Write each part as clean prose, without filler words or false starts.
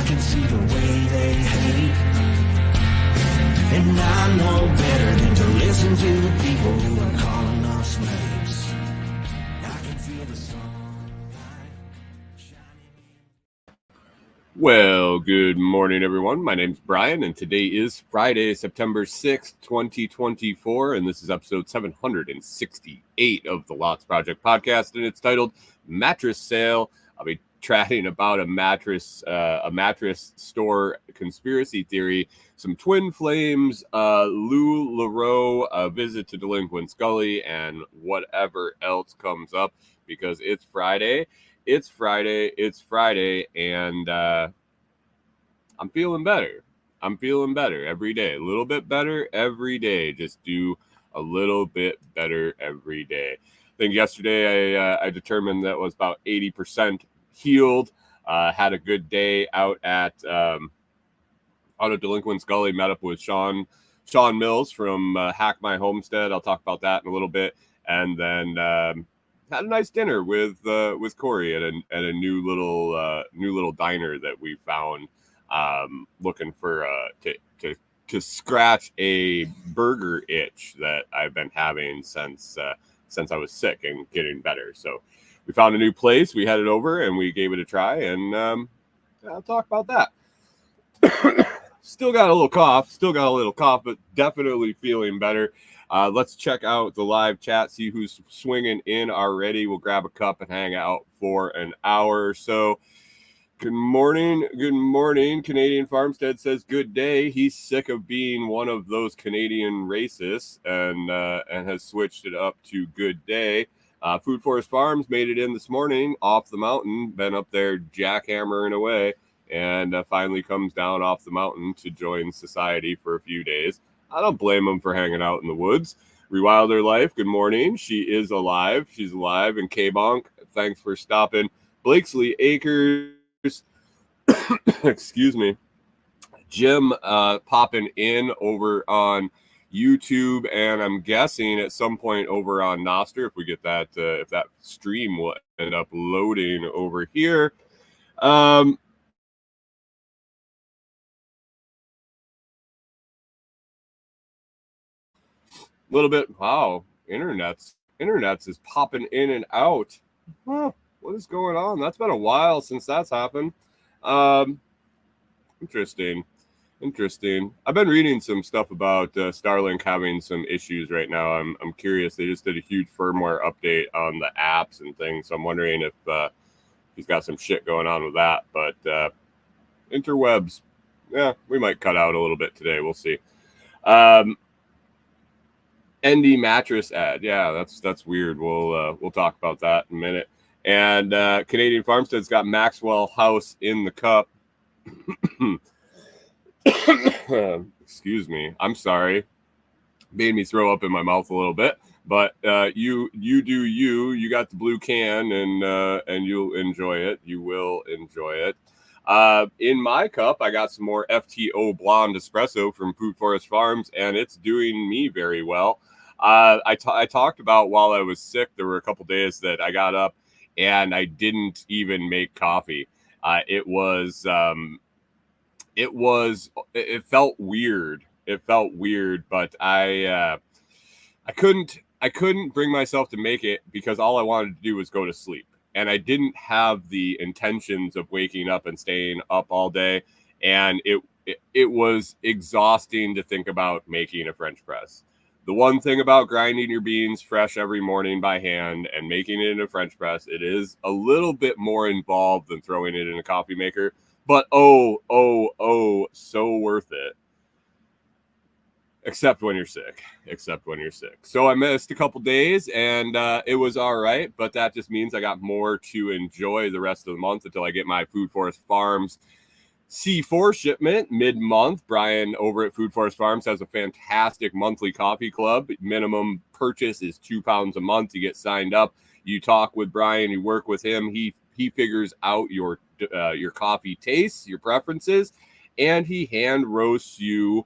can see the way they hate, and I know better than to listen to the people who are calling us names. I can feel the sunlight shining. Well, good morning, everyone. My name's Brian, and today is Friday, September 6th, 2024, and this is episode 768 of the Lots Project podcast, and it's titled Mattress Sale. I'll be chatting about a mattress store conspiracy theory, some twin flames, LuLaRoe, a visit to Delinquent Scully, and whatever else comes up, because it's Friday, and I'm feeling better. Every day, a little bit better every day. Just do a little bit better every day. I think yesterday I determined that was about 80% healed. Had a good day out at Delinquent Scully. Met up with Sean Mills from Hack My Homestead. I'll talk about that in a little bit, and then had a nice dinner with Corey at a new little diner that we found. Looking for to scratch a burger itch that I've been having since I was sick and getting better. So we found a new place. We headed over and we gave it a try, and I'll talk about that. Still got a little cough, but definitely feeling better. Let's check out the live chat, see who's swinging in already. We'll grab a cup and hang out for an hour or so. Good morning. Canadian Farmstead says good day. He's sick of being one of those Canadian racists and has switched it up to good day. Food Forest Farms made it in this morning off the mountain, been up there jackhammering away, and finally comes down off the mountain to join society for a few days. I don't blame him for hanging out in the woods. Rewilder Life, good morning. She is alive. She's alive. And K-Bonk, thanks for stopping. Blakesley Acres, excuse me. Jim popping in over on YouTube, and I'm guessing at some point over on Nostr, if we get that, if that stream will end up loading over here. A little bit. Wow, internet's is popping in and out. Huh, what is going on? That's been a while since that's happened. Interesting. I've been reading some stuff about Starlink having some issues right now. I'm curious. They just did a huge firmware update on the apps and things, so I'm wondering if he's got some shit going on with that. But interwebs, yeah, we might cut out a little bit today. We'll see. ND mattress ad, yeah, that's weird. We'll talk about that in a minute. And Canadian Farmstead's got Maxwell House in the cup. Excuse me. I'm sorry. Made me throw up in my mouth a little bit. But you do you. You got the blue can, and you'll enjoy it. You will enjoy it. In my cup, I got some more FTO Blonde Espresso from Food Forest Farms, and it's doing me very well. I talked about while I was sick, there were a couple days that I got up and I didn't even make coffee. It felt weird. But I couldn't bring myself to make it because all I wanted to do was go to sleep. And I didn't have the intentions of waking up and staying up all day. And it was exhausting to think about making a French press. The one thing about grinding your beans fresh every morning by hand and making it in a French press, it is a little bit more involved than throwing it in a coffee maker. But so worth it. Except when you're sick. So I missed a couple days, and it was all right. But that just means I got more to enjoy the rest of the month until I get my Food Forest Farms C4 shipment mid-month. Brian over at Food Forest Farms has a fantastic monthly coffee club. Minimum purchase is £2 a month. You get signed up. You talk with Brian. You work with him. He figures out your coffee tastes, your preferences, and he hand roasts you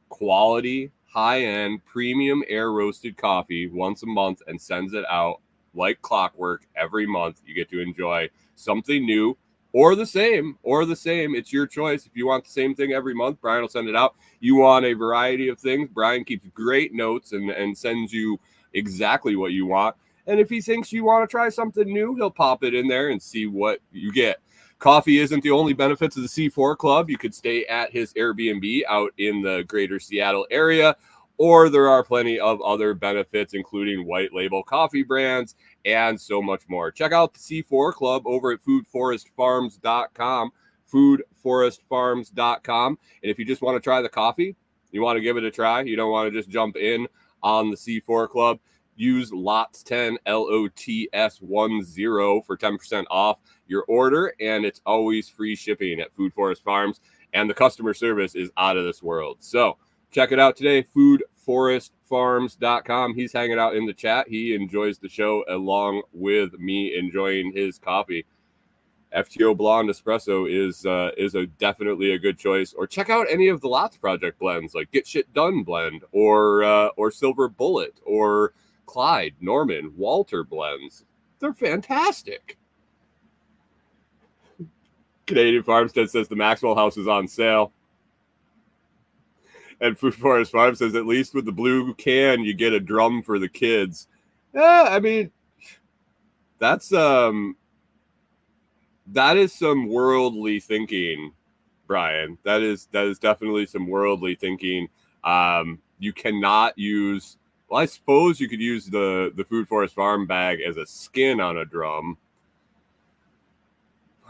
quality, high-end, premium air-roasted coffee once a month and sends it out like clockwork every month. You get to enjoy something new or the same. It's your choice. If you want the same thing every month, Brian will send it out. You want a variety of things, Brian keeps great notes and sends you exactly what you want. And if he thinks you want to try something new, he'll pop it in there and see what you get. Coffee isn't the only benefits of the C4 Club. You could stay at his Airbnb out in the greater Seattle area, or there are plenty of other benefits, including white label coffee brands and so much more. Check out the C4 Club over at foodforestfarms.com, foodforestfarms.com. And if you just want to try the coffee, you want to give it a try, you don't want to just jump in on the C4 Club, use LOTS10, LOTS10 for 10% off your order, and it's always free shipping at Food Forest Farms, and the customer service is out of this world. So check it out today, foodforestfarms.com. He's hanging out in the chat. He enjoys the show along with me enjoying his coffee. FTO Blonde Espresso is definitely a good choice. Or check out any of the Lots Project blends, like Get Shit Done blend, or Silver Bullet, or Clyde, Norman, Walter blends. They're fantastic. Canadian Farmstead says the Maxwell House is on sale. And Food Forest Farm says, at least with the blue can, you get a drum for the kids. Yeah, I mean, that is some worldly thinking, Brian. That is definitely some worldly thinking. You cannot use, well, I suppose you could use the Food Forest Farm bag as a skin on a drum.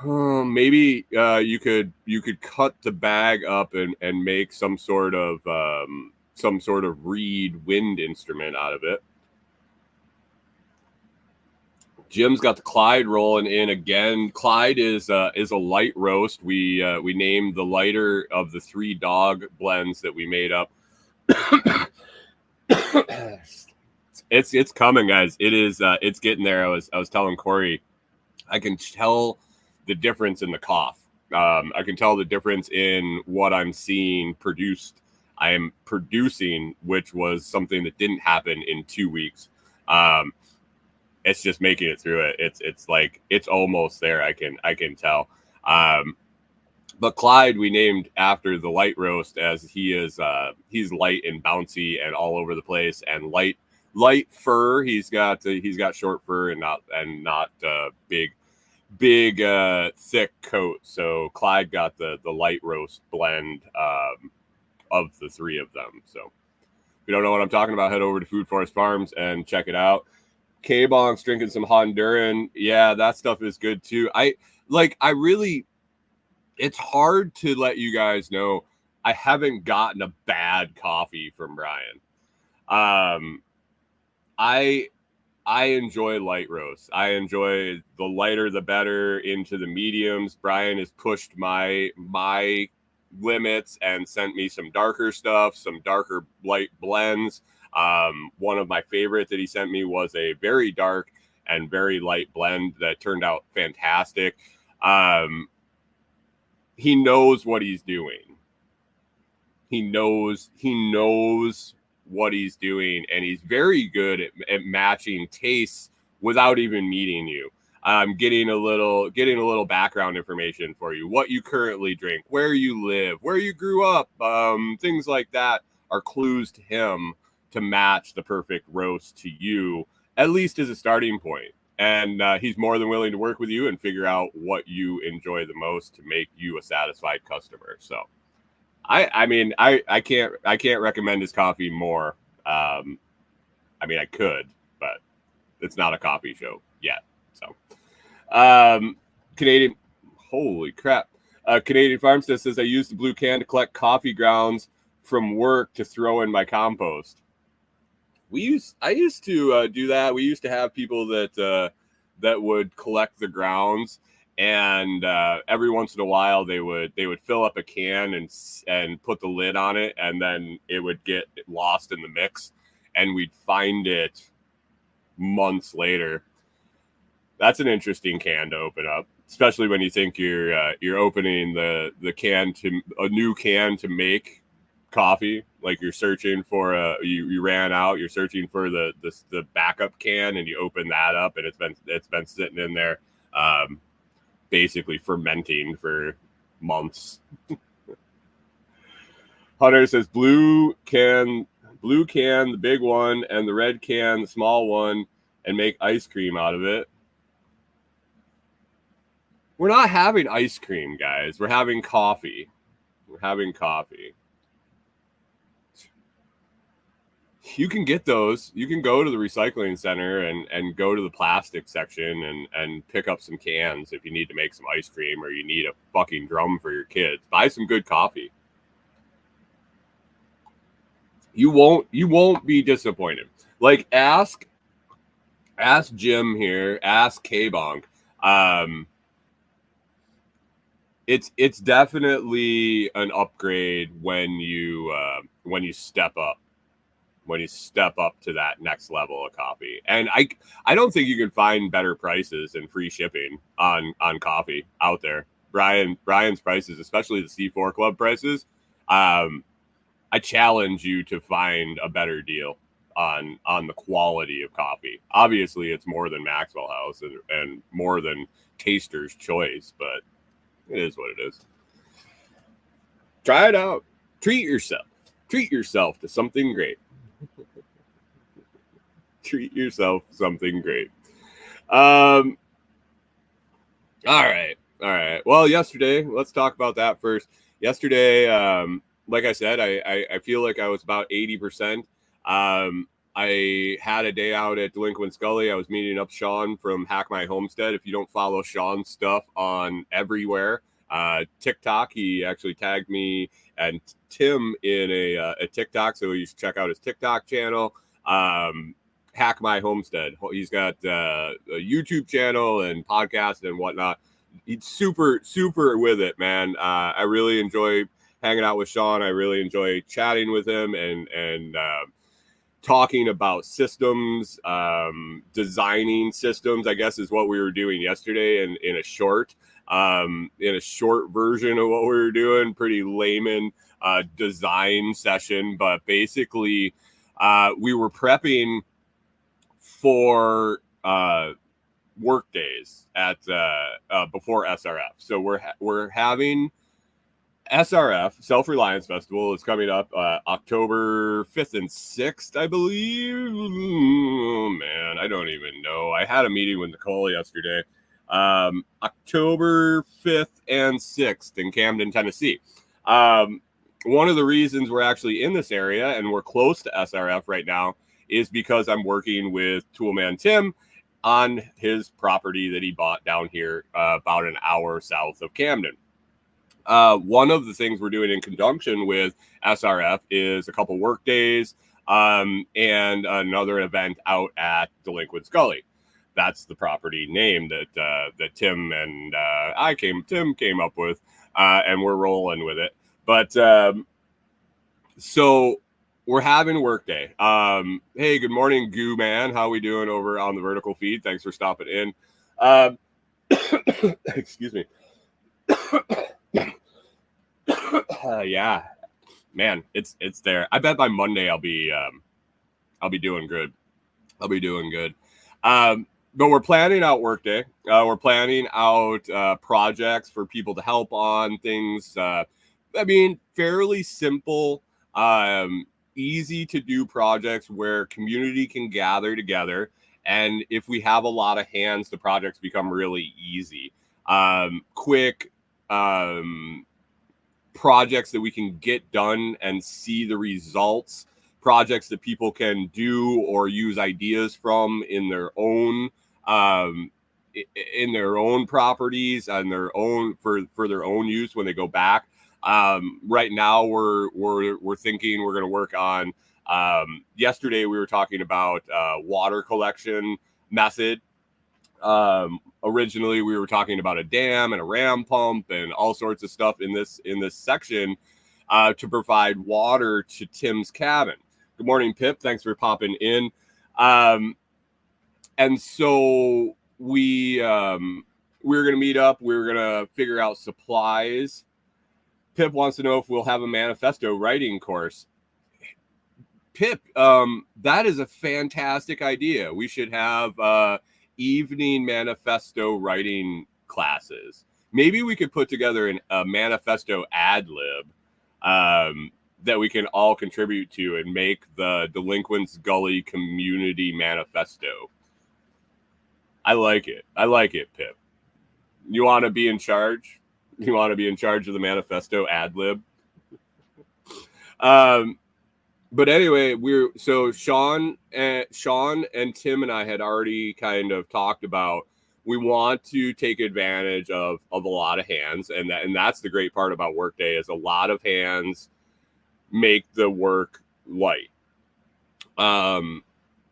Maybe you could cut the bag up and make some sort of reed wind instrument out of it. Jim's got the Clyde rolling in again. Clyde is a light roast. We named the lighter of the 3 dog blends that we made up. It's coming, guys. It's getting there. I was telling Corey, I can tell the difference in the cough. I can tell the difference in what I'm seeing produced. I am producing, which was something that didn't happen in 2 weeks. It's just making it through it. It's like it's almost there. I can tell. But Clyde we named after the light roast, as he's light and bouncy and all over the place, and light fur. He's got short fur and not big thick coat. So Clyde got the light roast blend of the 3 of them. So if you don't know what I'm talking about, head over to Food Forest Farms and check it out. K-Bonk's drinking some Honduran. Yeah, that stuff is good too. It's hard to let you guys know I haven't gotten a bad coffee from Brian. I enjoy light roasts. I enjoy the lighter the better into the mediums. Brian has pushed my limits and sent me some darker stuff, some darker light blends. One of my favorite that he sent me was a very dark and very light blend that turned out fantastic. He knows what he's doing. He knows what he's doing, and he's very good at matching tastes without even meeting you. Getting a little background information for you, what you currently drink, where you live, where you grew up, things like that are clues to him to match the perfect roast to you, at least as a starting point. And he's more than willing to work with you and figure out what you enjoy the most to make you a satisfied customer. So I can't recommend his coffee more. I could, but it's not a coffee show yet. So Canadian, holy crap. Canadian Farmstead says, I use the blue can to collect coffee grounds from work to throw in my compost. I used to do that. We used to have people that would collect the grounds, and every once in a while they would fill up a can and put the lid on it, and then it would get lost in the mix, and we'd find it months later. That's an interesting can to open up, especially when you think you're opening the can to a new can to make coffee. Like you're searching for you ran out, you're searching for the backup can, and you open that up and it's been sitting in there basically fermenting for months. Hunter says blue can, the big one, and the red can, the small one, and make ice cream out of it. We're not having ice cream, guys. We're having coffee. You can get those. You can go to the recycling center and go to the plastic section and pick up some cans if you need to make some ice cream or you need a fucking drum for your kids. Buy some good coffee. You won't be disappointed. Like ask Jim here, ask K-Bonk. It's definitely an upgrade when you step up. When you step up to that next level of coffee. And I don't think you can find better prices and free shipping on coffee out there. Brian's prices, especially the C4 Club prices, I challenge you to find a better deal on the quality of coffee. Obviously, it's more than Maxwell House and more than Taster's Choice, but it is what it is. Try it out. Treat yourself to something great. Treat yourself something great. All right. Well, yesterday, let's talk about that first. Yesterday, like I said, I feel like I was about 80%. I had a day out at Delinquent Scully. I was meeting up Sean from Hack My Homestead. If you don't follow Sean's stuff on everywhere, TikTok, he actually tagged me and Tim in a TikTok, so you should check out his TikTok channel. Hack My Homestead. He's got a YouTube channel and podcast and whatnot. He's super with it, man. I really enjoy hanging out with Sean. I really enjoy chatting with him and talking about systems, designing systems, I guess is what we were doing yesterday in a short version of what we were doing. Pretty layman design session, but basically we were prepping for work days at before SRF. So we're having SRF, Self-Reliance Festival, is coming up October 5th and 6th, I believe. Oh, man, I don't even know. I had a meeting with Nicole yesterday. October 5th and 6th in Camden, Tennessee. One of the reasons we're actually in this area and we're close to SRF right now is because I'm working with Toolman Tim on his property that he bought down here about an hour south of Camden. One of the things we're doing in conjunction with SRF is a couple work days and another event out at Delinquent Scully. That's the property name that Tim and Tim came up with, and we're rolling with it. But so we're having work day. Hey, good morning, Goo Man. How we doing over on the vertical feed? Thanks for stopping in. Excuse me. Yeah, man, it's there. I bet by Monday I'll be doing good. But we're planning out workday. We're planning out projects for people to help on things. I mean, fairly simple, easy to do projects where community can gather together. And if we have a lot of hands, the projects become really easy. Quick projects that we can get done and see the results. Projects that people can do or use ideas from in their own properties and their own for their own use when they go back. Right now we're thinking we're going to work on yesterday we were talking about water collection method. Originally we were talking about a dam and a ram pump and all sorts of stuff in this section to provide water to Tim's cabin. Good morning, Pip. Thanks for popping in. And so we're going to meet up. We're going to figure out supplies. Pip wants to know if we'll have a manifesto writing course. Pip, that is a fantastic idea. We should have evening manifesto writing classes. Maybe we could put together a manifesto ad lib that we can all contribute to and make the Delinquents Gully community manifesto. I like it. I like it, Pip. You want to be in charge? You want to be in charge of the manifesto ad lib? But anyway, Sean and Tim and I had already kind of talked about, we want to take advantage of a lot of hands, and that's the great part about Workday, is a lot of hands make the work light.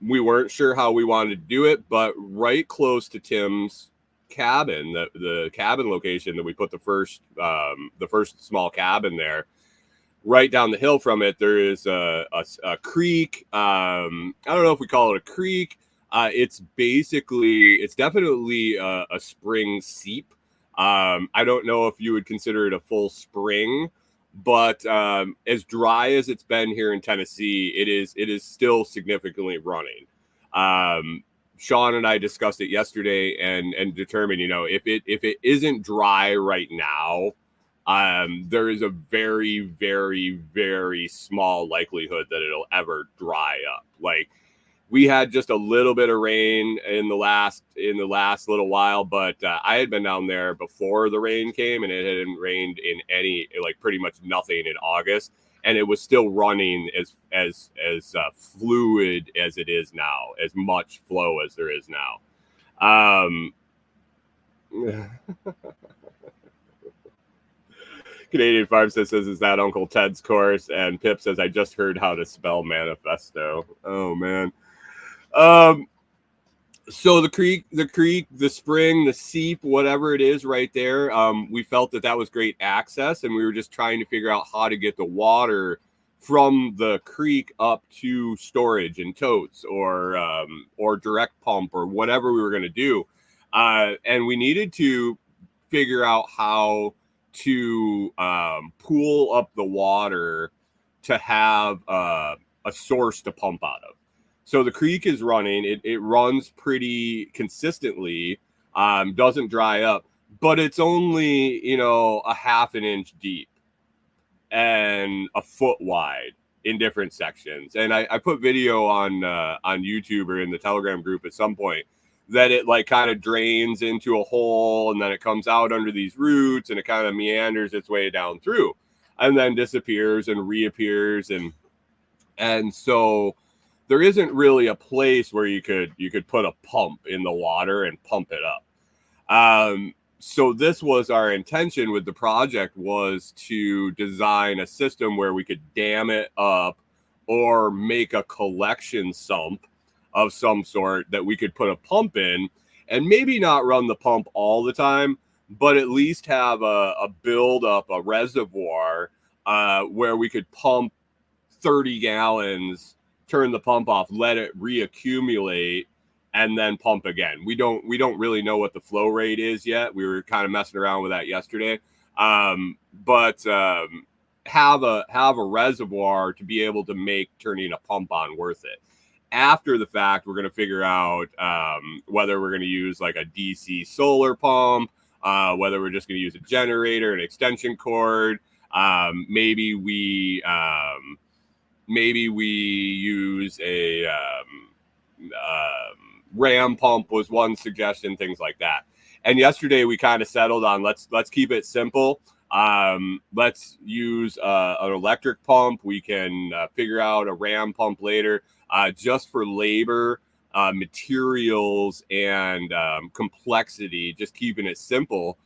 We weren't sure how we wanted to do it, but right close to Tim's cabin, the cabin location that we put the first small cabin there, right down the hill from it, there is a creek. I don't know if we call it a creek. It's definitely a spring seep. I don't know if you would consider it a full spring, but as dry as it's been here in Tennessee, it is still significantly running. Sean and I discussed it yesterday and determined, if it isn't dry right now, there is a very, very, very small likelihood that it'll ever dry up. Like, we had just a little bit of rain in the last little while, but I had been down there before the rain came, and it hadn't rained in pretty much nothing in August, and it was still running as fluid as it is now, as much flow as there is now. Canadian Farm says, is that Uncle Ted's course? And Pip says, I just heard how to spell manifesto. Oh, man. So the creek, the spring, the seep, whatever it is right there, we felt that was great access, and we were just trying to figure out how to get the water from the creek up to storage and totes or direct pump or whatever we were going to do. And we needed to figure out how to pool up the water to have a source to pump out of. So the creek is running. It runs pretty consistently, doesn't dry up, but it's only, a half an inch deep and a foot wide in different sections. And I put video on YouTube or in the Telegram group at some point that it kind of drains into a hole, and then it comes out under these roots, and it kind of meanders its way down through and then disappears and reappears. And so there isn't really a place where you could put a pump in the water and pump it up. So this was our intention with the project, was to design a system where we could dam it up or make a collection sump of some sort that we could put a pump in, and maybe not run the pump all the time, but at least have a build up, a reservoir where we could pump 30 gallons, turn the pump off, let it reaccumulate, and then pump again. We don't really know what the flow rate is yet. We were kind of messing around with that yesterday. But have a reservoir to be able to make turning a pump on worth it. After the fact, we're going to figure out whether we're going to use like a DC solar pump, whether we're just going to use a generator, an extension cord. Maybe we use a ram pump was one suggestion, things like that. And yesterday we kind of settled on let's keep it simple. Let's use an electric pump. We can figure out a ram pump later, just for labor, materials, and complexity. Just keeping it simple.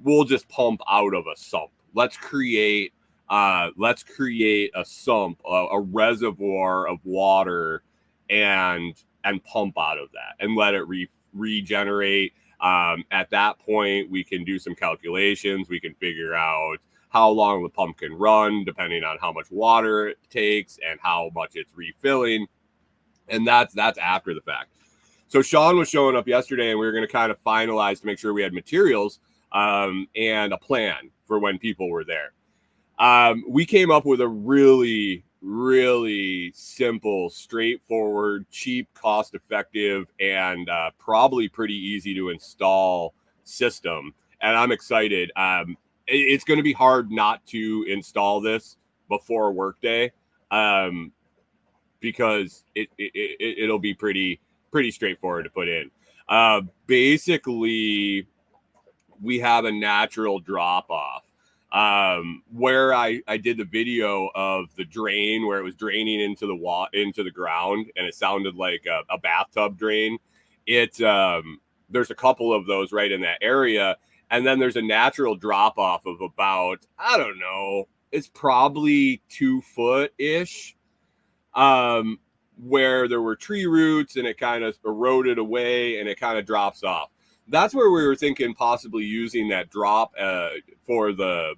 We'll just pump out of a sump. Let's create a sump, a reservoir of water, and pump out of that and let it regenerate. At that point, we can do some calculations. We can figure out how long the pump can run, depending on how much water it takes and how much it's refilling. And that's after the fact. So Sean was showing up yesterday, and we were going to kind of finalize to make sure we had materials and a plan for when people were there. We came up with a really, really simple, straightforward, cheap, cost-effective, and probably pretty easy to install system, and I'm excited. It's going to be hard not to install this before workday, because it'll be pretty straightforward to put in. Basically, we have a natural drop off. Where I did the video of the drain where it was draining into the ground, and it sounded like a bathtub drain. There's a couple of those right in that area, and then there's a natural drop off of about, I don't know, it's probably 2 foot ish, where there were tree roots and it kind of eroded away and it kind of drops off. That's where we were thinking possibly using that drop for the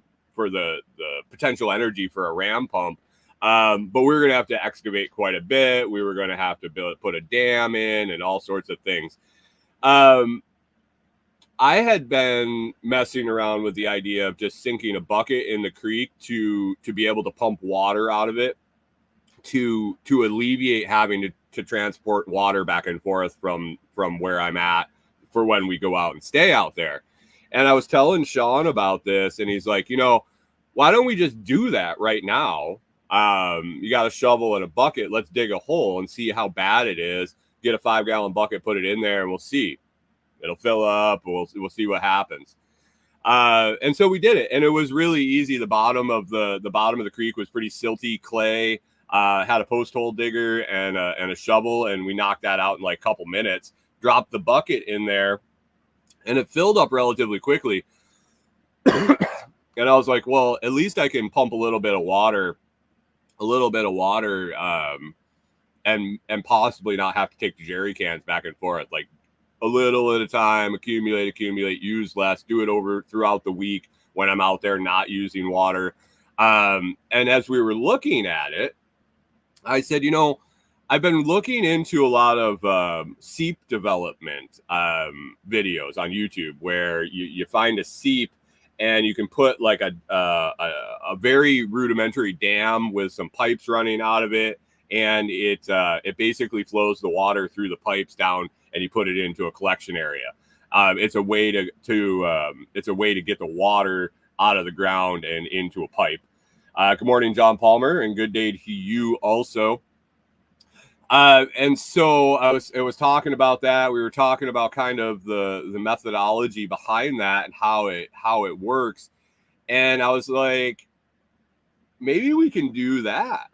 potential energy for a ram pump. But we were going to have to excavate quite a bit. We were going to have to put a dam in and all sorts of things. I had been messing around with the idea of just sinking a bucket in the creek to be able to pump water out of it, to alleviate having to transport water back and forth from where I'm at for when we go out and stay out there. And I was telling Sean about this, and he's like, why don't we just do that right now? You got a shovel and a bucket. Let's dig a hole and see how bad it is. Get a 5-gallon bucket, put it in there, and we'll see. It'll fill up. We'll see what happens. And so we did it, and it was really easy. The bottom of the creek was pretty silty clay. Had a post hole digger and a shovel, and we knocked that out in like a couple minutes. Dropped the bucket in there, and it filled up relatively quickly. And I was like, well, at least I can pump a little bit of water, and possibly not have to take the jerry cans back and forth, like a little at a time, accumulate, use less, do it over throughout the week when I'm out there not using water. And as we were looking at it, I said, I've been looking into a lot of seep development videos on YouTube where you find a seep and you can put like a very rudimentary dam with some pipes running out of it, and it basically flows the water through the pipes down, and you put it into a collection area. It's a way to get the water out of the ground and into a pipe. Good morning, John Palmer, and good day to you also. And so I was talking about that. We were talking about kind of the methodology behind that and how it works. And I was like, maybe we can do that.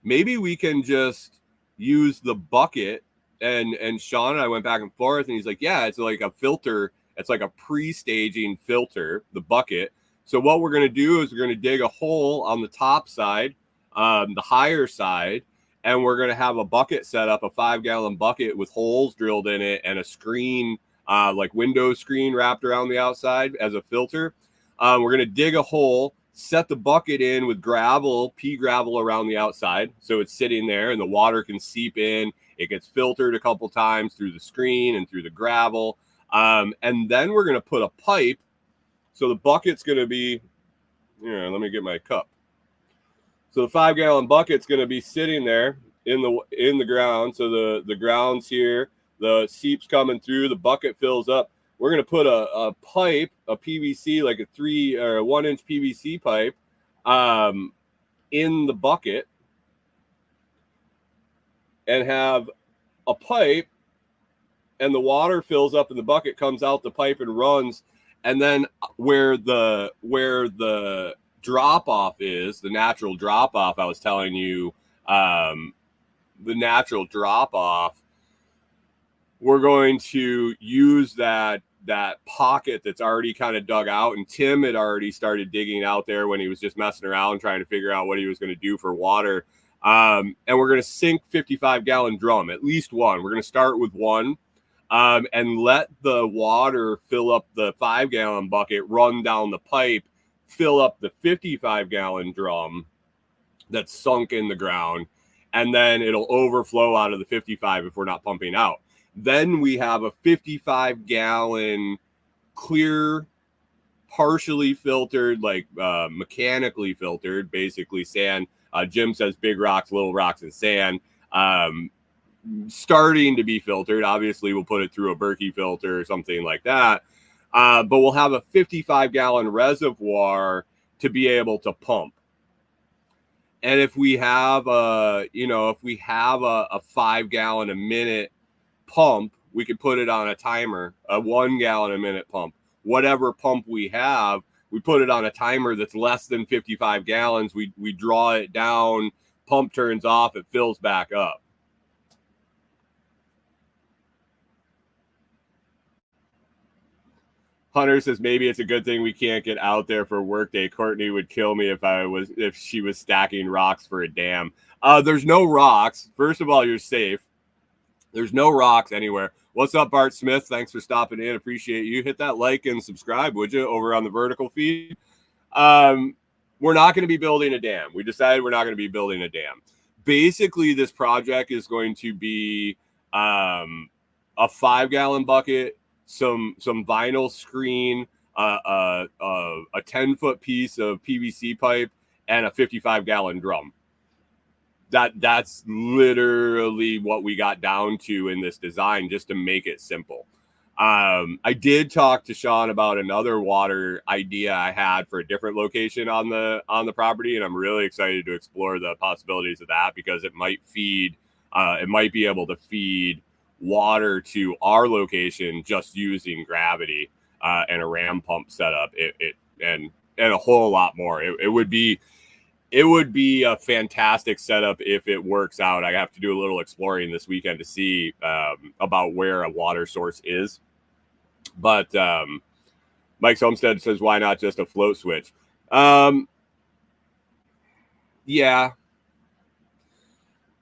Maybe we can just use the bucket. And Sean and I went back and forth, and he's like, yeah, it's like a filter. It's like a pre-staging filter, the bucket. So what we're going to do is we're going to dig a hole on the top side, the higher side, and we're going to have a bucket set up, a 5-gallon bucket with holes drilled in it and a screen, like window screen wrapped around the outside as a filter. We're going to dig a hole, set the bucket in with pea gravel around the outside. So it's sitting there and the water can seep in. It gets filtered a couple times through the screen and through the gravel. And then we're going to put a pipe. So the bucket's going to be, let me get my cup. So the 5-gallon bucket's going to be sitting there in the ground. So the ground's here, the seep's coming through, the bucket fills up. We're going to put a pipe, a PVC, like a 3 or 1-inch PVC pipe, in the bucket, and have a pipe, and the water fills up in the bucket, comes out the pipe and runs. And then where the drop off is, the natural drop off, I was telling you, the natural drop off, we're going to use that pocket that's already kind of dug out. And Tim had already started digging out there when he was just messing around trying to figure out what he was going to do for water. And we're going to sink 55-gallon drum, at least one. We're going to start with one. And let the water fill up the 5-gallon bucket, run down the pipe, fill up the 55-gallon drum that's sunk in the ground, and then it'll overflow out of the 55 if we're not pumping out. Then we have a 55-gallon clear, partially filtered, like mechanically filtered, basically sand. Jim says big rocks, little rocks, and sand. starting to be filtered. Obviously, we'll put it through a Berkey filter or something like that. But we'll have a 55-gallon reservoir to be able to pump. And if we have a 5-gallon a minute pump, we could put it on a timer, a 1 gallon a minute pump. Whatever pump we have, we put it on a timer that's less than 55 gallons. We draw it down, pump turns off, it fills back up. Hunter says maybe it's a good thing we can't get out there for workday. Courtney would kill me if she was stacking rocks for a dam. There's no rocks. First of all, you're safe. There's no rocks anywhere. What's up, Bart Smith? Thanks for stopping in. Appreciate you. Hit that like and subscribe, would you, over on the vertical feed? We're not going to be building a dam. We decided we're not going to be building a dam. Basically, this project is going to be a 5-gallon bucket, some vinyl screen, a 10-foot piece of PVC pipe, and a 55-gallon drum. That's literally what we got down to in this design, just to make it simple. I did talk to Sean about another water idea I had for a different location on the property, and I'm really excited to explore the possibilities of that, because it might be able to feed water to our location just using gravity and a ram pump setup. And a whole lot more. It would be a fantastic setup if it works out. I have to do a little exploring this weekend to see about where a water source is. But Mike's Homestead says, why not just a float switch? Yeah,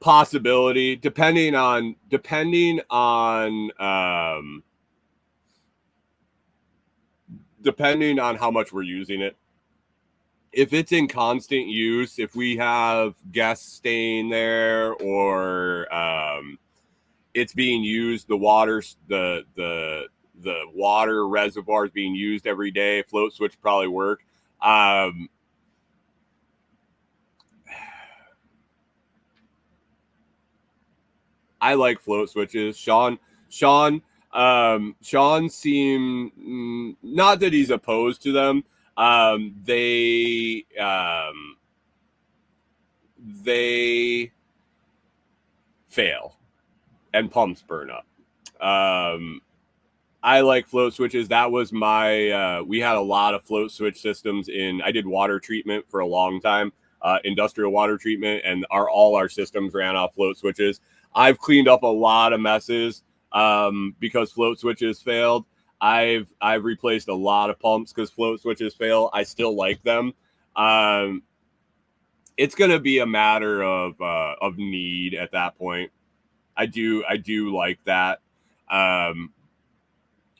possibility, depending on how much we're using it. If it's in constant use, if we have guests staying there, or it's being used, the water reservoir is being used every day, float switch probably work. I like float switches. Sean seemed, not that he's opposed to them. They fail and pumps burn up. I like float switches. That was my, we had a lot of float switch systems I did water treatment for a long time, industrial water treatment, and all our systems ran off float switches. I've cleaned up a lot of messes because float switches failed. I've replaced a lot of pumps because float switches fail. I still like them. It's going to be a matter of need at that point. I do like that.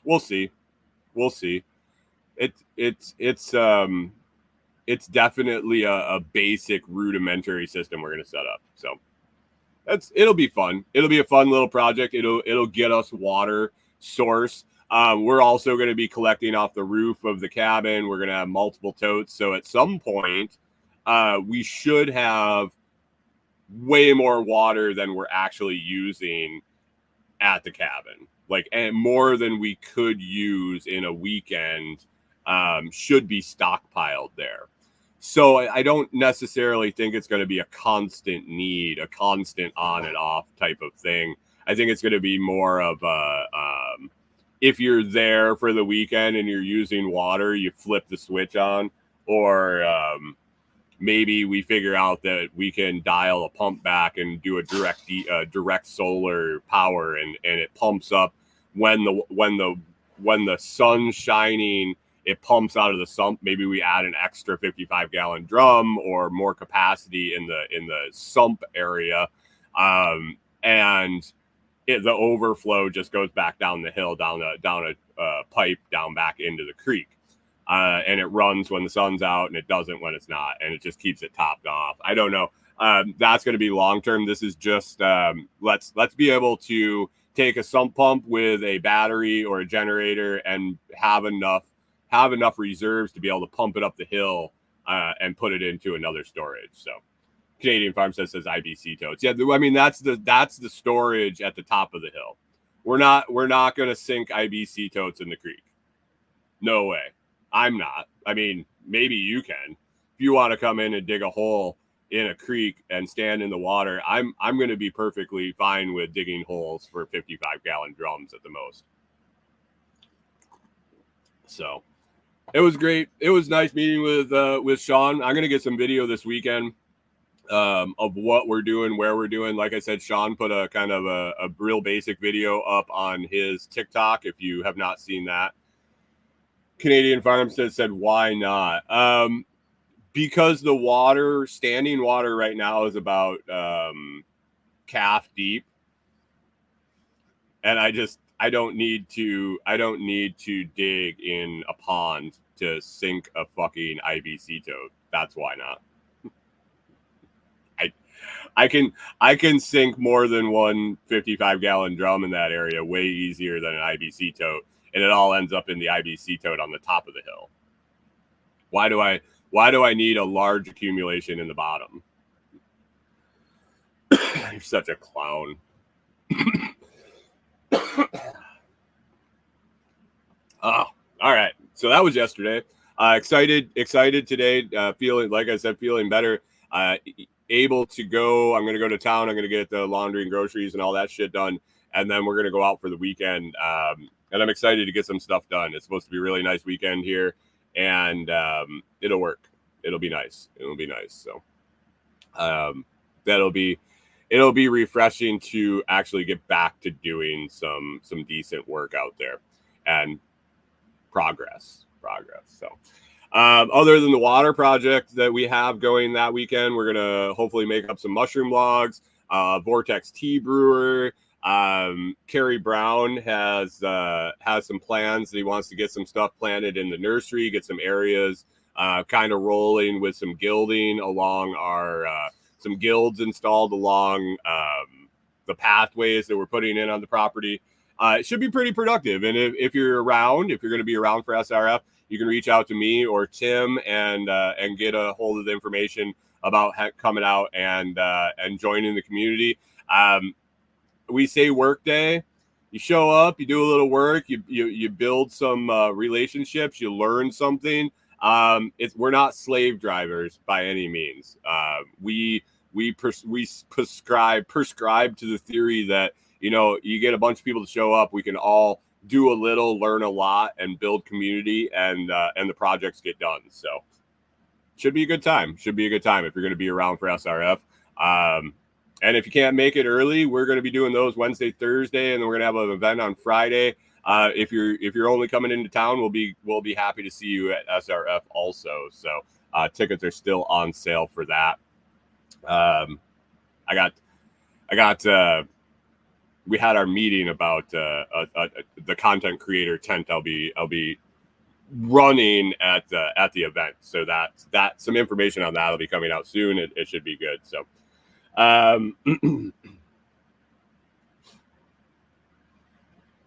We'll see. It's definitely a basic rudimentary system we're going to set up. So it'll be fun. It'll be a fun little project. It'll get us water source. We're also going to be collecting off the roof of the cabin. We're going to have multiple totes. So at some point, we should have way more water than we're actually using at the cabin. And more than we could use in a weekend should be stockpiled there. So I don't necessarily think it's going to be a constant need, a constant on and off type of thing. I think it's going to be more of a, if you're there for the weekend and you're using water, you flip the switch on, or maybe we figure out that we can dial a pump back and do a direct solar power, and it pumps up when the sun's shining. It pumps out of the sump. Maybe we add an extra 55-gallon drum or more capacity in the sump area, and the overflow just goes back down the hill, down a pipe, down back into the creek, and it runs when the sun's out, and it doesn't when it's not, and it just keeps it topped off. I don't know. That's going to be long term. This is just let's be able to take a sump pump with a battery or a generator and have enough reserves to be able to pump it up the hill and put it into another storage. So Canadian Farmstead says IBC totes. Yeah, I mean that's the storage at the top of the hill. We're not going to sink IBC totes in the creek. No way. I'm not. I mean, maybe you can. If you want to come in and dig a hole in a creek and stand in the water, I'm going to be perfectly fine with digging holes for 55-gallon drums at the most. So it was great. It was nice meeting with Sean. I'm going to get some video this weekend of what we're doing, where we're doing. Like I said, Sean put a kind of a real basic video up on his TikTok. If you have not seen that, Canadian Farmstead said, why not? Because the water, standing water right now is about calf deep. And I don't need to dig in a pond to sink a fucking IBC toad. That's why not. I can sink more than one 55-gallon drum in that area way easier than an IBC tote, and it all ends up in the IBC tote on the top of the hill. Why do I need a large accumulation in the bottom? You're such a clown. Oh, all right. So that was yesterday. Excited today. Feeling, like I said, feeling better. Able to go. I'm going to go to town. I'm going to get the laundry and groceries and all that shit done. And then we're going to go out for the weekend. And I'm excited to get some stuff done. It's supposed to be a really nice weekend here. And it'll work. It'll be nice. So it'll be refreshing to actually get back to doing some decent work out there and progress. So other than the water project that we have going that weekend, we're gonna hopefully make up some mushroom logs. Vortex Tea Brewer, Kerry Brown has some plans that he wants to get some stuff planted in the nursery, get some areas kind of rolling with some gilding along our some guilds installed along the pathways that we're putting in on the property. It should be pretty productive. And if you're going to be around for SRF, you can reach out to me or Tim and get a hold of the information about coming out and joining the community. We say work day. You show up, you do a little work, you build some relationships, you learn something. We're not slave drivers by any means. We prescribe to the theory that, you get a bunch of people to show up, we can all do a little, learn a lot, and build community, and the projects get done. So should be a good time. If you're going to be around for SRF. And if you can't make it early, we're going to be doing those Wednesday, Thursday, and then we're going to have an event on Friday. If you're only coming into town, we'll be happy to see you at SRF also. So tickets are still on sale for that. We had our meeting about the content creator tent I'll be running at the event. So that some information on that will be coming out soon. It should be good. So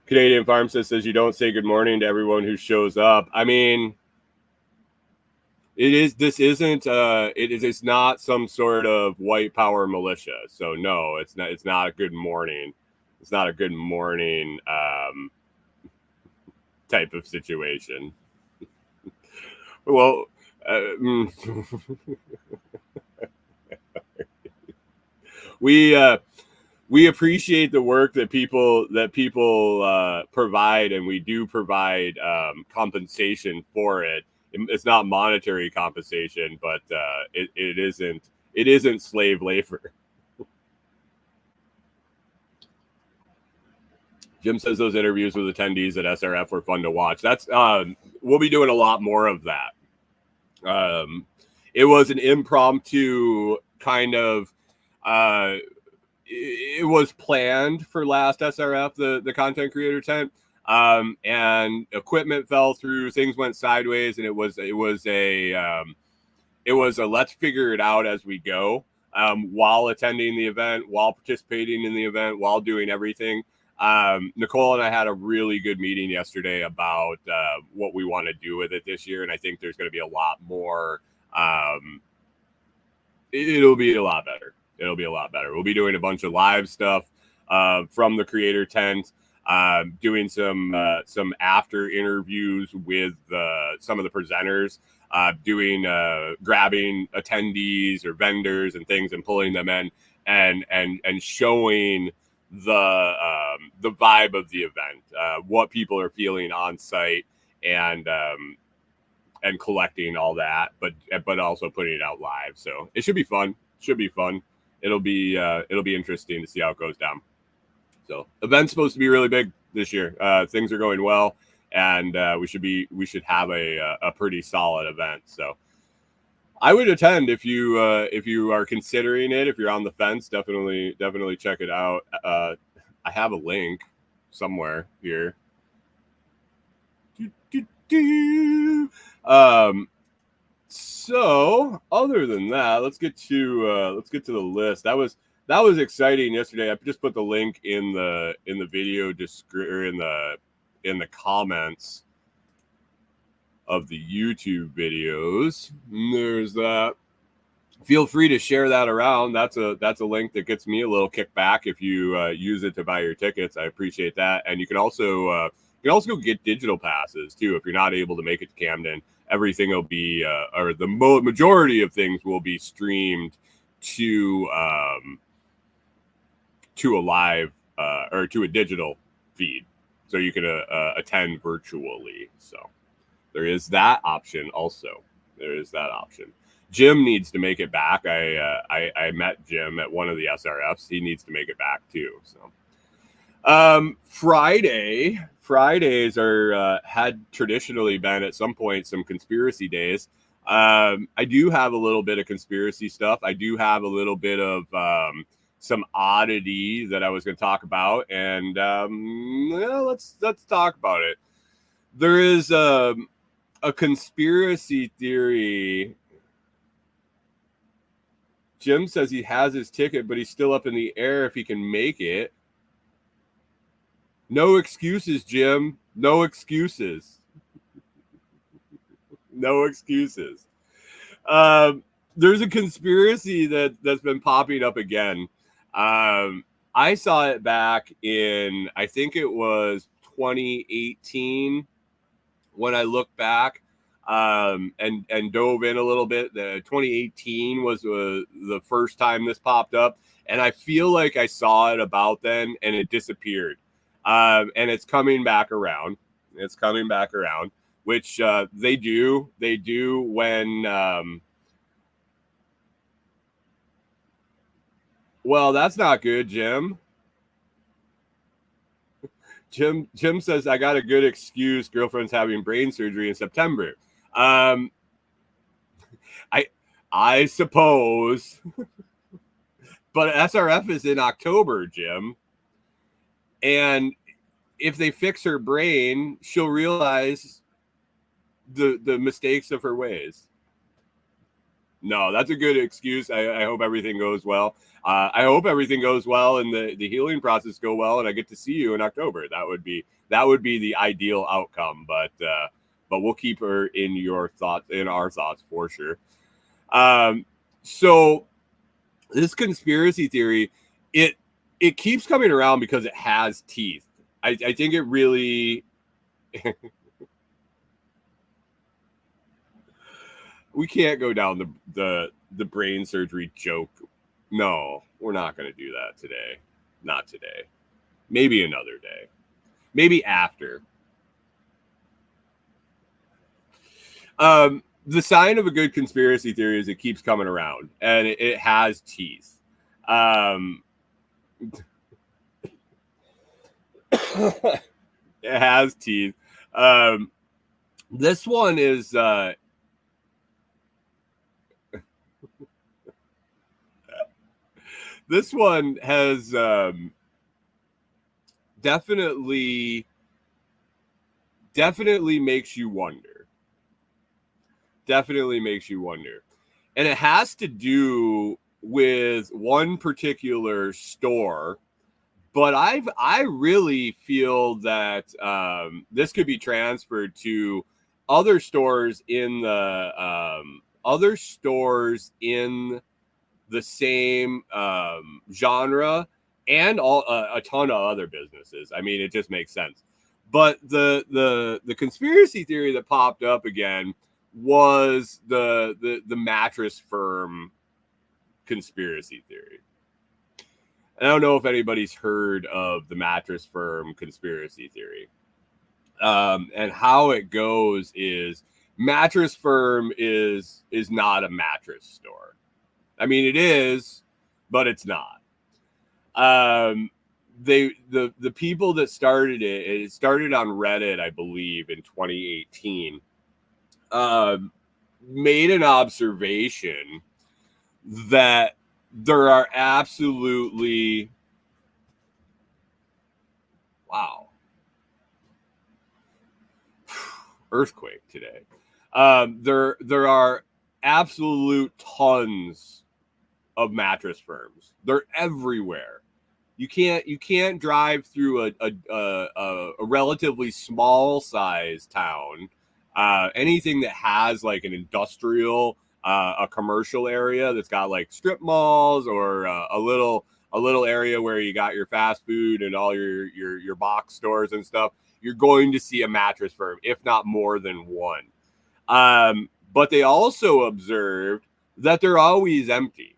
Canadian Farmstead says you don't say good morning to everyone who shows up. I mean, it's not some sort of white power militia. So no, it's not a good morning. It's not a good morning type of situation. Well, we appreciate the work that people provide, and we do provide compensation for it. It's not monetary compensation, but it isn't slave labor. Jim says those interviews with attendees at SRF were fun to watch. That's we'll be doing a lot more of that. It was an impromptu kind of. It was planned for last SRF, the content creator tent, and equipment fell through. Things went sideways, and it was a let's figure it out as we go. While attending the event, while participating in the event, while doing everything. Nicole and I had a really good meeting yesterday about what we want to do with it this year, and I think there's going to be a lot more. it'll be a lot better. It'll be a lot better. We'll be doing a bunch of live stuff from the creator tent, doing some after interviews with some of the presenters, grabbing attendees or vendors and things and pulling them in and showing the vibe of the event, what people are feeling on site, and collecting all that, but also putting it out live. So it should be fun. It'll be interesting to see how it goes down. So event's supposed to be really big this year. Things are going well, and we should have a pretty solid event. So I would attend if you are considering it. If you're on the fence, definitely check it out. I have a link somewhere here. So other than that, let's get to the list. That was exciting yesterday. I just put the link in the video or in the comments of the YouTube videos. There's that. Feel free to share that around. That's a link that gets me a little kickback if you use it to buy your tickets. I appreciate that. And you can also go get digital passes too if you're not able to make it to Camden. Everything will be, or the majority of things will be streamed to a live or to a digital feed, so you can attend virtually. So there is that option. Also, there is that option. Jim needs to make it back. I met Jim at one of the SRFs. He needs to make it back too. So Fridays are had traditionally been at some point some conspiracy days. I do have a little bit of conspiracy stuff. I do have a little bit of some oddity that I was going to talk about, and let's talk about it. There is a conspiracy theory. Jim says he has his ticket, but he's still up in the air if he can make it. No excuses, Jim. No excuses. No excuses. There's a conspiracy that's been popping up again. I saw it back in, I think it was 2018 when I looked back and dove in a little bit. 2018 was the first time this popped up, and I feel like I saw it about then, and it disappeared. And it's coming back around. It's coming back around, which they do. They do when. Well, that's not good, Jim. Jim says I got a good excuse. Girlfriend's having brain surgery in September. I suppose, but SRF is in October, Jim. And if they fix her brain, she'll realize the mistakes of her ways. No, that's a good excuse. I hope everything goes well. I hope everything goes well and the healing process go well, and I get to see you in October. That would be the ideal outcome. But we'll keep her in our thoughts for sure. So this conspiracy theory, it keeps coming around because it has teeth. I think it really. We can't go down the brain surgery joke. No, we're not going to do that today. Not today. Maybe another day. Maybe after. The sign of a good conspiracy theory is it keeps coming around, and it has teeth. It has teeth. This one is this one has definitely makes you wonder. Definitely makes you wonder. And it has to do with one particular store, but I really feel that this could be transferred to other stores in the same genre and a ton of other businesses. I mean, it just makes sense. But the conspiracy theory that popped up again was the mattress firm conspiracy theory. And I don't know if anybody's heard of the mattress firm conspiracy theory. And how it goes is mattress firm is not a mattress store. I mean, it is, but it's not. The people that started it started on Reddit, I believe, in 2018. Made an observation that there are absolutely earthquake today. There are absolute tons of mattress firms. They're everywhere. You can't drive through a relatively small size town. Anything that has like an industrial, a commercial area that's got like strip malls or a little area where you got your fast food and all your box stores and stuff, you're going to see a mattress firm, if not more than one. But they also observed that they're always empty.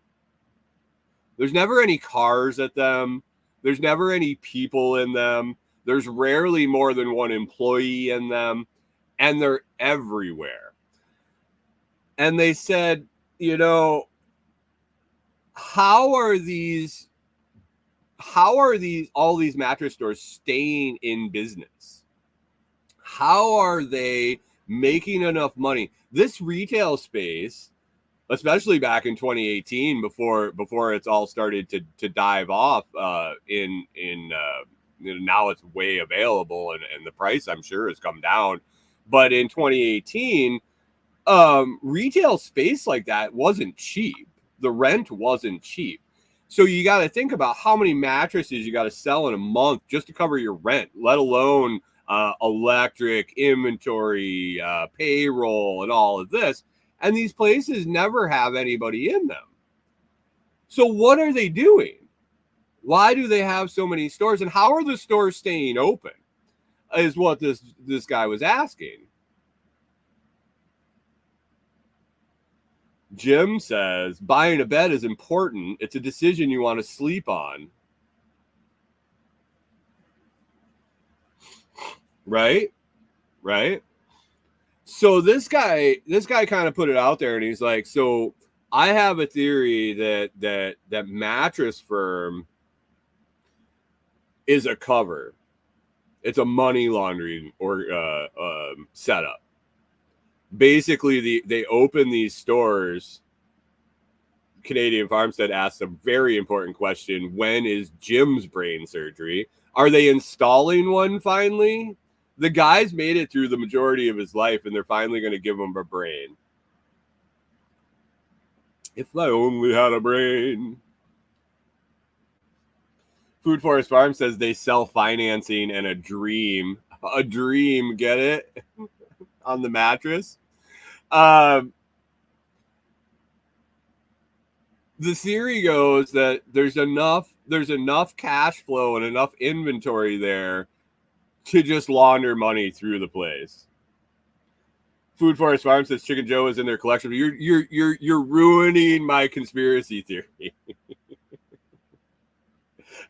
There's never any cars at them. There's never any people in them. There's rarely more than one employee in them. And they're everywhere. And they said, how are all these mattress stores staying in business? How are they making enough money? This retail space, especially back in 2018, before it's all started to dive off, now it's way available and the price, I'm sure, has come down. But in 2018, retail space like that wasn't cheap. The rent wasn't cheap. So you got to think about how many mattresses you got to sell in a month just to cover your rent, let alone electric, inventory, payroll, and all of this. And these places never have anybody in them. So what are they doing? Why do they have so many stores? And how are the stores staying open? Is what this guy was asking. Jim says, buying a bed is important. It's a decision you want to sleep on. Right? So this guy kind of put it out there, and he's like, so I have a theory that mattress firm is a cover. It's a money laundering or setup. Basically, they open these stores. Canadian Farmstead asks a very important question: when is Jim's brain surgery? Are they installing one finally? The guy's made it through the majority of his life, and they're finally going to give him a brain. If I only had a brain. Food Forest Farm says they sell financing and a dream, get it? On the mattress. The theory goes that there's enough cash flow and enough inventory there to just launder money through the place. Food Forest Farm says Chicken Joe is in their collection. You're ruining my conspiracy theory.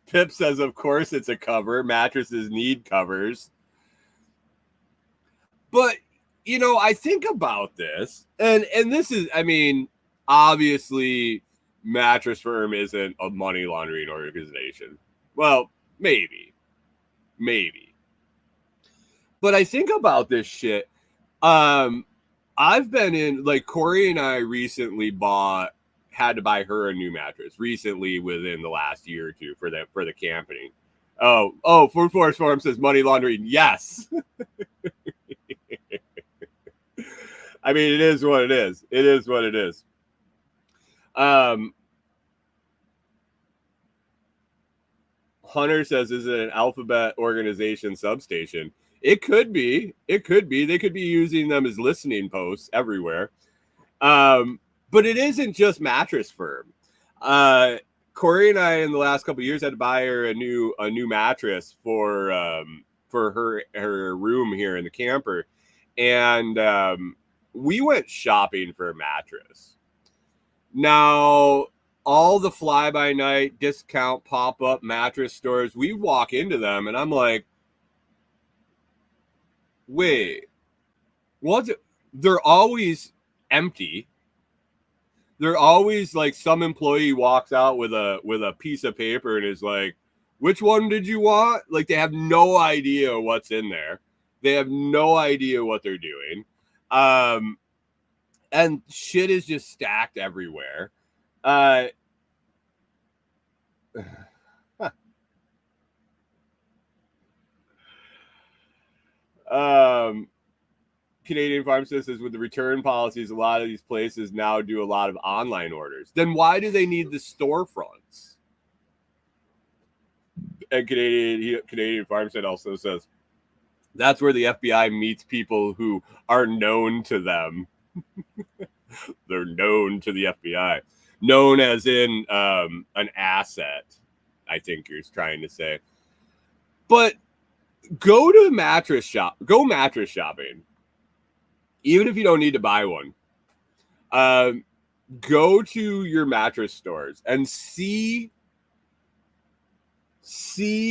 Pip says, of course it's a cover. Mattresses need covers. But, I think about this, and this is, obviously, mattress firm isn't a money laundering organization. Well, maybe. But I think about this shit. I've been in, like, Corey and I recently had to buy her a new mattress recently within the last year or two for the camping. Food Forest Farm says money laundering. Yes. It is what it is. It is what it is. Hunter says, is it an alphabet organization substation? It could be. They could be using them as listening posts everywhere. But it isn't just mattress firm. Corey and I in the last couple of years had to buy her a new mattress for her room here in the camper, and we went shopping for a mattress. Now, all the fly-by-night discount pop-up mattress stores, we walk into them, and I'm like, wait, what? They're always empty. They're always like some employee walks out with a piece of paper and is like, which one did you want? Like, they have no idea what's in there. They have no idea what they're doing. And shit is just stacked everywhere. Canadian Pharmacist says with the return policies, a lot of these places now do a lot of online orders. Then why do they need the storefronts? And Canadian Pharmacist also says that's where the FBI meets people who are known to them. They're known to the FBI. Known as in an asset, I think you're trying to say. But go to mattress shop. Go mattress shopping. Even if you don't need to buy one. Go to your mattress stores and see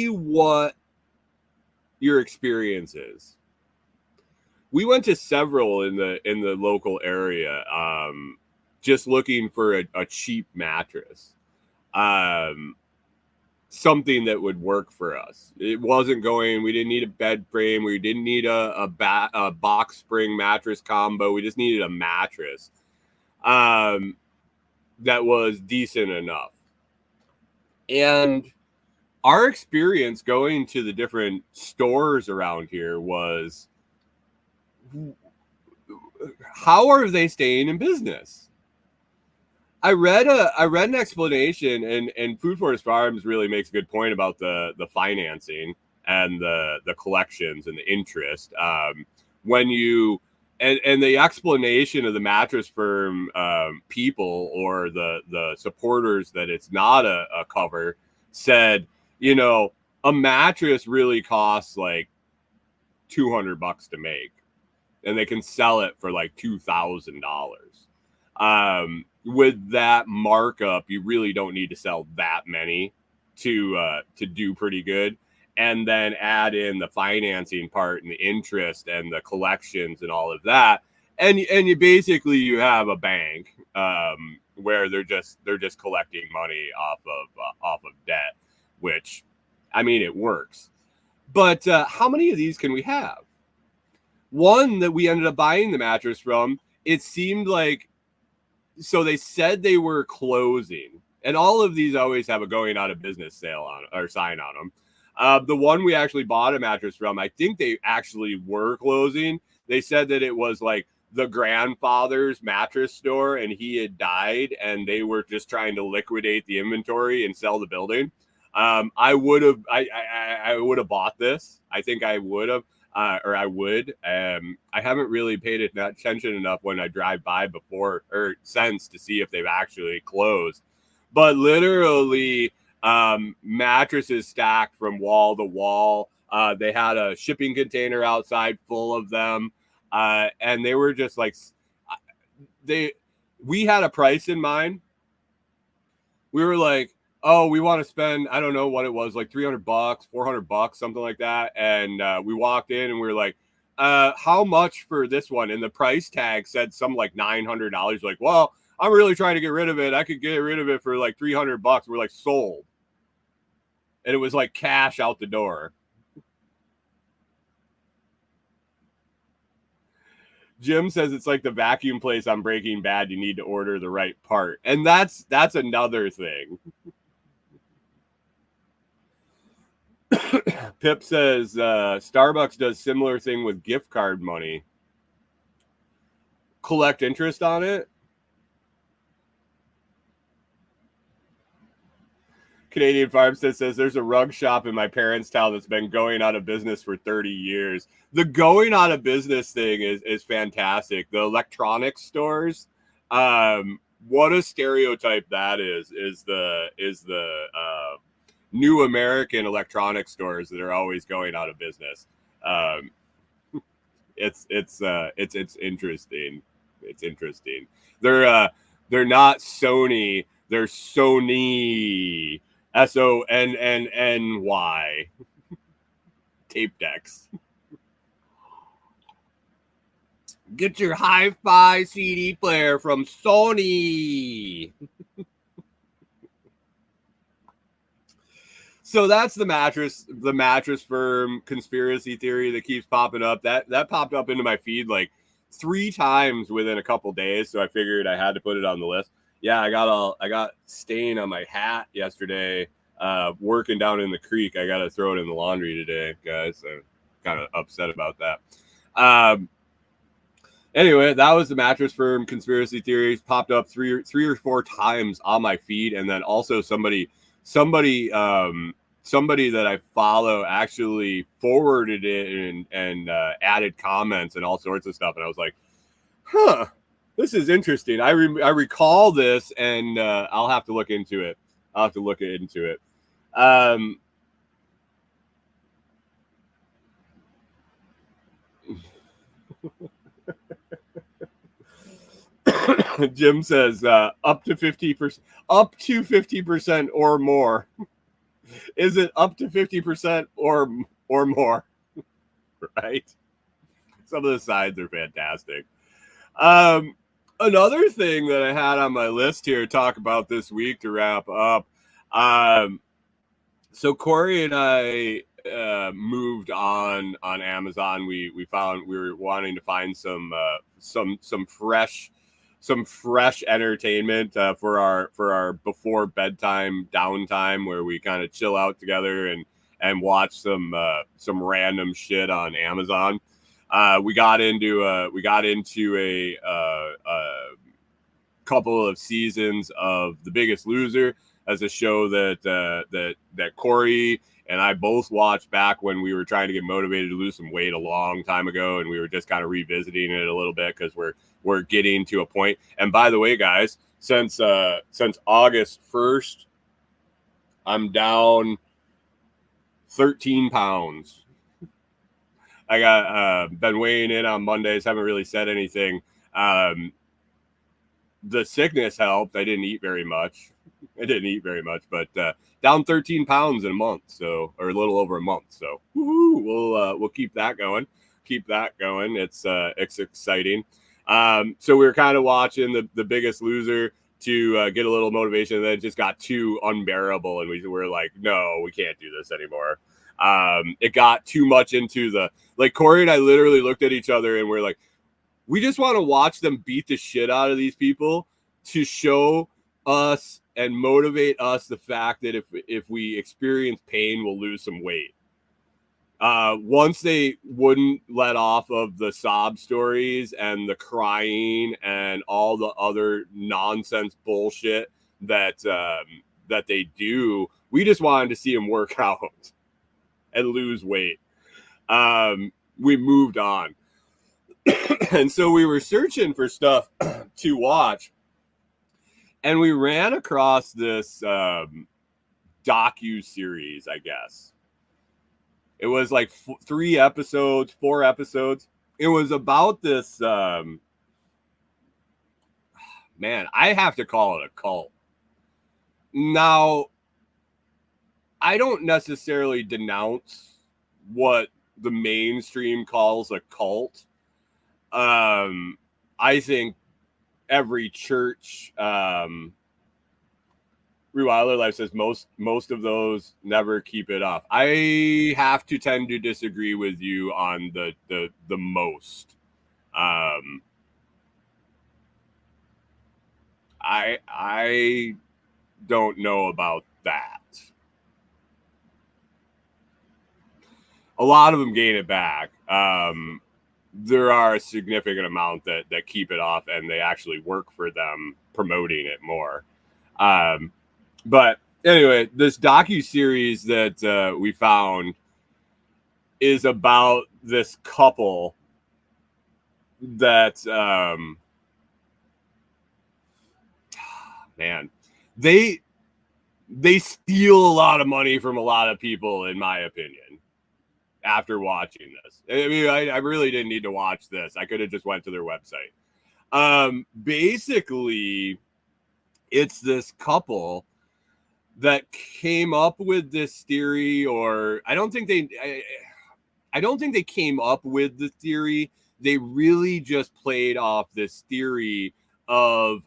what your experience is. We went to several in the local area, just looking for a cheap mattress, something that would work for us. It wasn't going. We didn't need a bed frame. We didn't need a box spring mattress combo. We just needed a mattress that was decent enough. And our experience going to the different stores around here was, how are they staying in business? I read an explanation, and Food Forest Farms really makes a good point about the financing and the collections and the interest. When you and the explanation of the mattress firm people or the supporters that it's not a cover said, a mattress really costs like $200 to make, and they can sell it for like $2,000. With that markup, you really don't need to sell that many to do pretty good. And then add in the financing part and the interest and the collections and all of that. And you basically you have a bank where they're just collecting money off of debt, which, I mean, it works. But how many of these can we have? One that we ended up buying the mattress from, it seemed like, so they said they were closing, and all of these always have a going out of business sale on or sign on them. The one we actually bought a mattress from, I think they actually were closing. They said that it was like the grandfather's mattress store and he had died and they were just trying to liquidate the inventory and sell the building. I would have bought this. I think I would have, or I would. I haven't really paid attention enough when I drive by before or since to see if they've actually closed. But literally, mattresses stacked from wall to wall. They had a shipping container outside full of them, and they were just like we had a price in mind. We were like, oh, we want to spend, I don't know what it was, like $300, $400, something like that. And we walked in and we were like, how much for this one? And the price tag said something like $900. Like, well, I'm really trying to get rid of it. I could get rid of it for like $300. We're like, sold. And it was like cash out the door. Jim says it's like the vacuum place on Breaking Bad. You need to order the right part. And that's another thing. Pip says Starbucks does similar thing with gift card money. Collect interest on it. Canadian Farmstead says there's a rug shop in my parents' town that's been going out of business for 30 years. The going out of business thing is fantastic. The electronics stores, what a stereotype that is the new American electronic stores that are always going out of business. It's interesting. It's interesting. They're not Sony. They're Sony. Sonny. Tape decks. Get your hi-fi CD player from Sony. So that's the mattress firm conspiracy theory that keeps popping up. That popped up into my feed like 3 times within a couple days. So I figured I had to put it on the list. Yeah, I got stain on my hat yesterday, working down in the creek. I got to throw it in the laundry today, guys. I'm kind of upset about that. Anyway, that was the mattress firm conspiracy theories. Popped up three or four times on my feed, and then also somebody that I follow actually forwarded it and added comments and all sorts of stuff, and I was like, huh, this is interesting. I recall this, and I'll have to look into it. Jim says up to 50% or more. Is it up to 50% or more? Right? Some of the sides are fantastic. Another thing that I had on my list here to talk about this week to wrap up. So Corey and I moved on Amazon. We were wanting to find some fresh entertainment for our before bedtime downtime, where we kind of chill out together and watch some random shit on Amazon. We got into a couple of seasons of The Biggest Loser, as a show that Corey and I both watched back when we were trying to get motivated to lose some weight a long time ago, and we were just kind of revisiting it a little bit because we're getting to a point. And by the way, guys, since August 1st, I'm down 13 pounds. I got been weighing in on Mondays, haven't really said anything. The sickness helped. I didn't eat very much, but down 13 pounds in a month, so, or a little over a month. So we'll keep that going. It's exciting. So we were kind of watching the Biggest Loser to get a little motivation, and then it just got too unbearable, and we were like, no, we can't do this anymore. It got too much into Corey and I literally looked at each other and we're like, we just want to watch them beat the shit out of these people to show us and motivate us the fact that if we experience pain, we'll lose some weight. Once they wouldn't let off of the sob stories and the crying and all the other nonsense bullshit that they do, we just wanted to see them work out and lose weight. We moved on. And so we were searching for stuff to watch, and we ran across this docu-series, I guess. It was like 4 episodes. It was about this, man, I have to call it a cult. Now, I don't necessarily denounce what the mainstream calls a cult. I think every church, Rewilder Life says most of those never keep it up. I have to tend to disagree with you on the most. I don't know about that. A lot of them gain it back. There are a significant amount that keep it off, and they actually work for them promoting it more. But anyway, this docu-series that we found is about this couple that man, they steal a lot of money from a lot of people, in my opinion, after watching this. I mean, I really didn't need to watch this. I could have just went to their website. Basically, it's this couple that came up with this theory, or I don't think they came up with the theory. They really just played off this theory of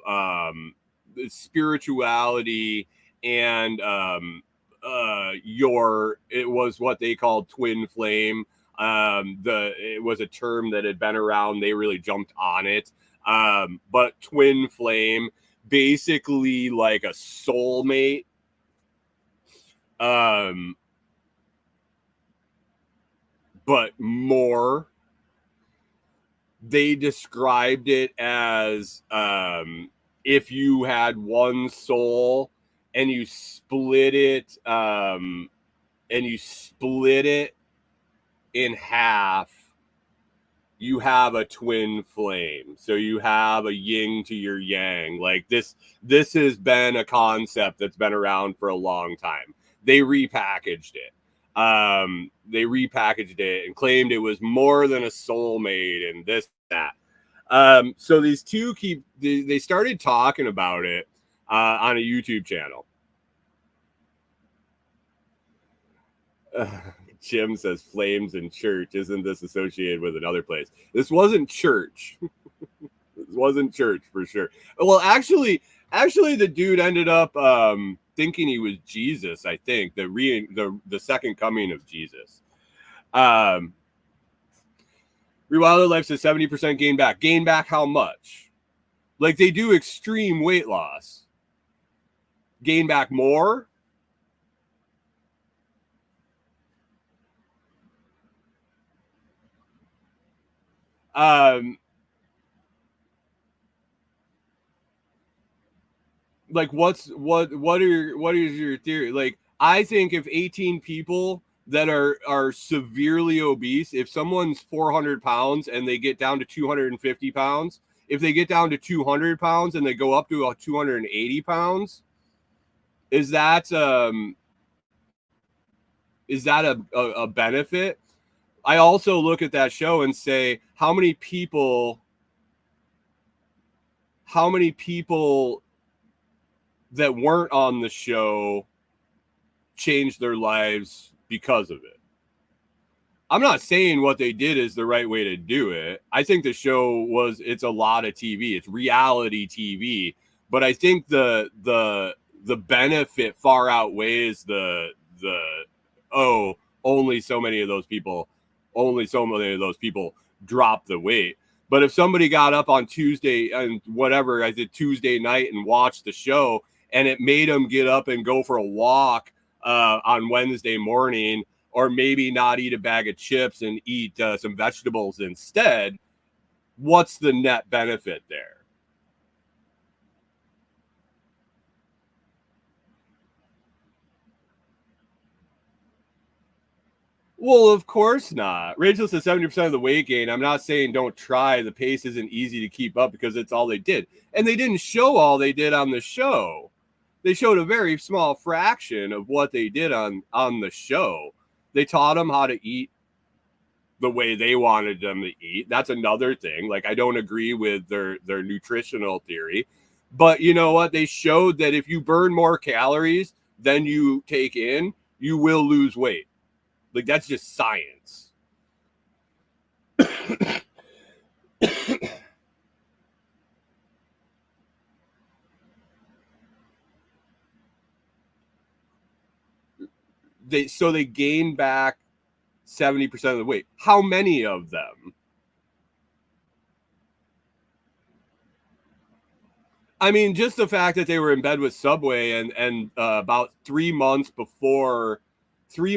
spirituality and it was what they called twin flame. It was a term that had been around. They really jumped on it. But twin flame, basically like a soulmate. But more. They described it as if you had one soul and you split it in half, you have a twin flame. So you have a yin to your yang. Like this has been a concept that's been around for a long time. They repackaged it. And claimed it was more than a soulmate and this, that. So these two they started talking about it on a YouTube channel. Jim says flames in church. Isn't this associated with another place? This wasn't church. This wasn't church for sure. Well, actually, the dude ended up thinking he was Jesus. I think the second coming of Jesus. Rewilder Life says 70% gain back. Gain back how much? Like they do extreme weight loss. Gain back more? Like what is your theory? Like I think if 18 people that are severely obese, if someone's 400 pounds and they get down to 250 pounds, if they get down to 200 pounds and they go up to 280 pounds, is that a benefit? I also look at that show and say, how many people that weren't on the show changed their lives because of it? I'm not saying what they did is the right way to do it. I think the show it's a lot of TV. It's reality TV. But I think the benefit far outweighs only so many of those people drop the weight. But if somebody got up on Tuesday and whatever, I did Tuesday night and watched the show, and it made them get up and go for a walk on Wednesday morning, or maybe not eat a bag of chips and eat some vegetables instead, what's the net benefit there? Well, of course not. Rachel says 70% of the weight gain. I'm not saying don't try. The pace isn't easy to keep up because it's all they did. And they didn't show all they did on the show. They showed a very small fraction of what they did on the show. They taught them how to eat the way they wanted them to eat. That's another thing. Like, I don't agree with their nutritional theory. But you know what? They showed that if you burn more calories than you take in, you will lose weight. Like, that's just science. They gain back 70% of the weight. How many of them? I mean, just the fact that they were in bed with Subway and about 3 months before the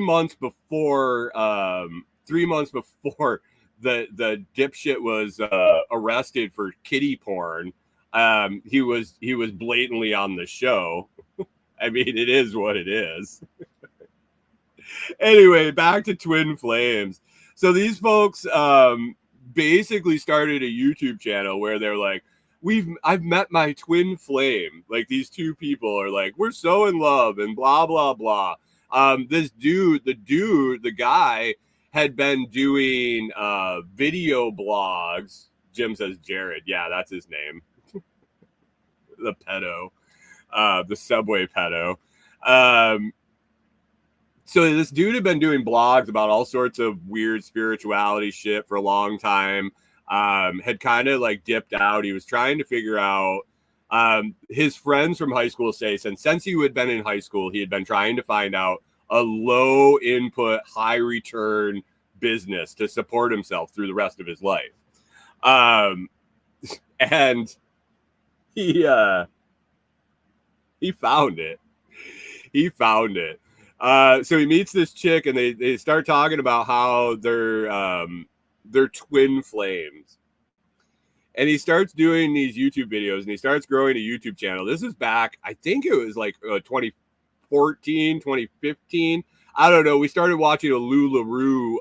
dipshit was arrested for kiddie porn, he was blatantly on the show. I mean, it is what it is. Anyway, back to Twin Flames. So these folks basically started a YouTube channel where they're like, I've met my twin flame. Like, these two people are like, we're so in love and blah blah blah. This dude, the guy had been doing video blogs. Jim says Jared. Yeah, that's his name. The pedo, the subway pedo. So this dude had been doing blogs about all sorts of weird spirituality shit for a long time. Had kind of like dipped out. He was trying to figure out, his friends from high school say since he had been in high school, he had been trying to find out a low input, high return business to support himself through the rest of his life. And he found it. So he meets this chick, and they start talking about how they're twin flames. And he starts doing these YouTube videos, and he starts growing a YouTube channel. This is back, I think it was like 2014, 2015. I don't know. We started watching a LuLaRoe,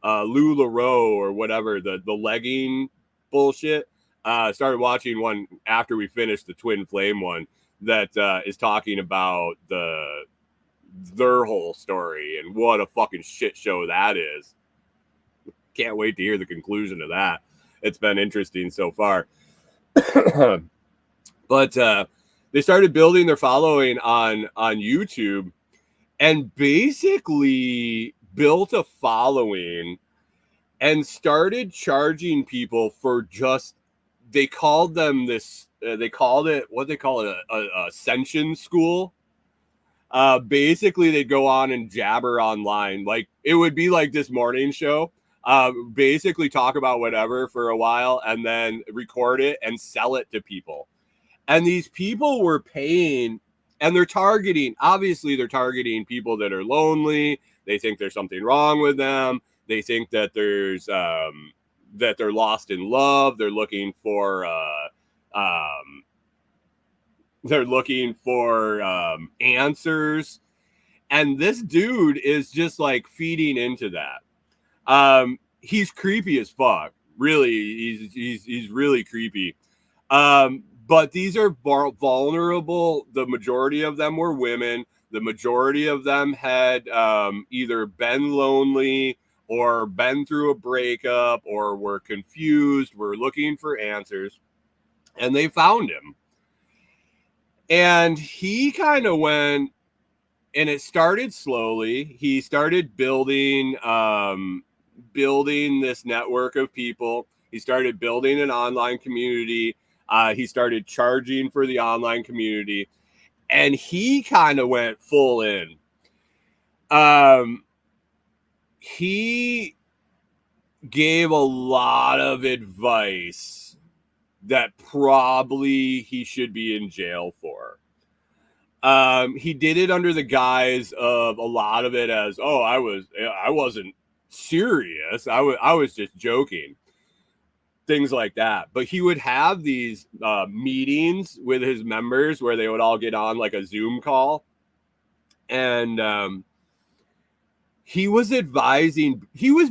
LuLaRoe or whatever, the legging bullshit. Started watching one after we finished the twin flame one that is talking about their whole story and what a fucking shit show that is. Can't wait to hear the conclusion of that. It's been interesting so far. But they started building their following on YouTube and basically built a following and started charging people for just, they called it a ascension school. Basically they'd go on and jabber online. Like, it would be like this morning show, basically talk about whatever for a while and then record it and sell it to people. And these people were paying, and they're targeting people that are lonely. They think there's something wrong with them. They think that there's that they're lost in love. They're looking for answers. And this dude is just like feeding into that. He's creepy as fuck. Really, he's really creepy. But these are vulnerable. The majority of them were women. The majority of them had either been lonely or been through a breakup or were confused, were looking for answers. And they found him. And he kind of went, and it started slowly. He started building this network of people. He started building an online community. He started charging for the online community, and he kind of went full in. He gave a lot of advice that probably he should be in jail for. He did it under the guise of a lot of it as, oh, I wasn't serious. I was just joking. Things like that. But he would have these meetings with his members where they would all get on like a Zoom call. And he was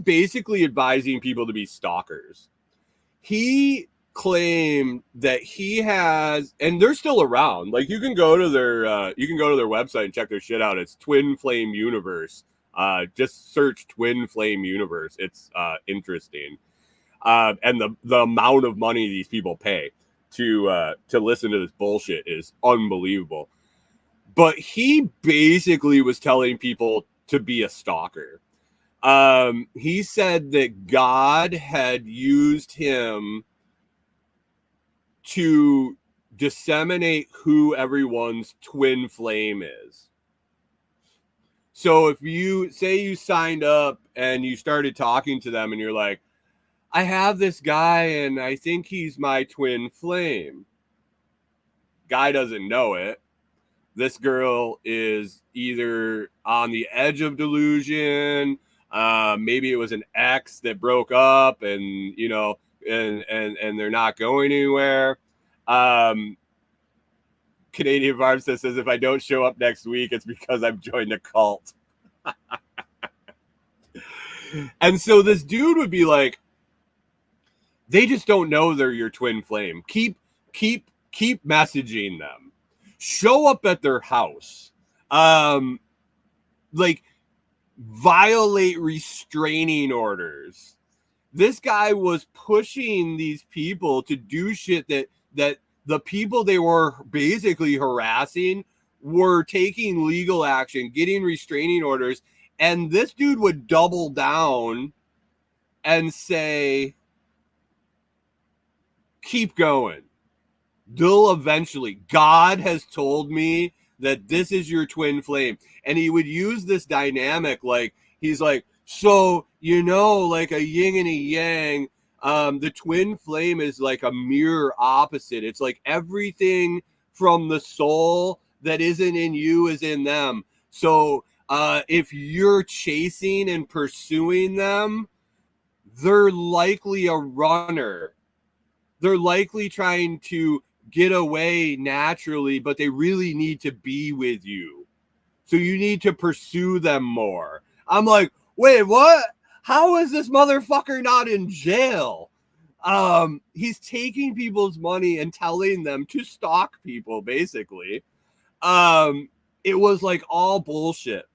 basically advising people to be stalkers. He claimed that he has, and they're still around. Like, you can go to their website and check their shit out. It's Twin Flame Universe. Just search Twin Flame Universe. It's interesting. And the amount of money these people pay to listen to this bullshit is unbelievable. But he basically was telling people to be a stalker. He said that God had used him to disseminate who everyone's twin flame is. So if you signed up and you started talking to them and you're like, I have this guy and I think he's my twin flame. Guy doesn't know it. This girl is either on the edge of delusion. Maybe it was an ex that broke up and, and they're not going anywhere. Canadian Farmstead says, if I don't show up next week, it's because I've joined a cult. And so this dude would be like, They just don't know they're your twin flame. Keep messaging them. Show up at their house. Like violate restraining orders. This guy was pushing these people to do shit that the people they were basically harassing were taking legal action, getting restraining orders, and this dude would double down and say, keep going. They'll eventually. God has told me that this is your twin flame. And he would use this dynamic, like, he's like, so, like a yin and a yang, the twin flame is like a mirror opposite. It's like everything from the soul that isn't in you is in them. So if you're chasing and pursuing them, they're likely a runner. They're likely trying to get away naturally, but they really need to be with you. So you need to pursue them more. I'm like, wait, what? How is this motherfucker not in jail? He's taking people's money and telling them to stalk people, basically. It was like all bullshit.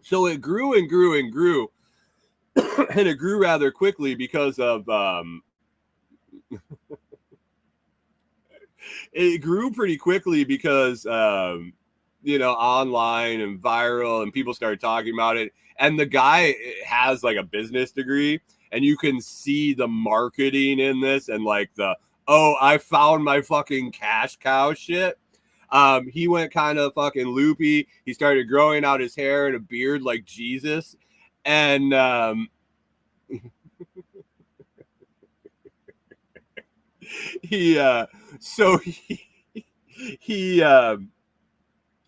So it grew and grew and grew. And it grew rather quickly because of it grew pretty quickly because online and viral, and people started talking about it. And the guy has like a business degree, and you can see the marketing in this and like I found my fucking cash cow shit. He went kind of fucking loopy. He started growing out his hair and a beard like Jesus. And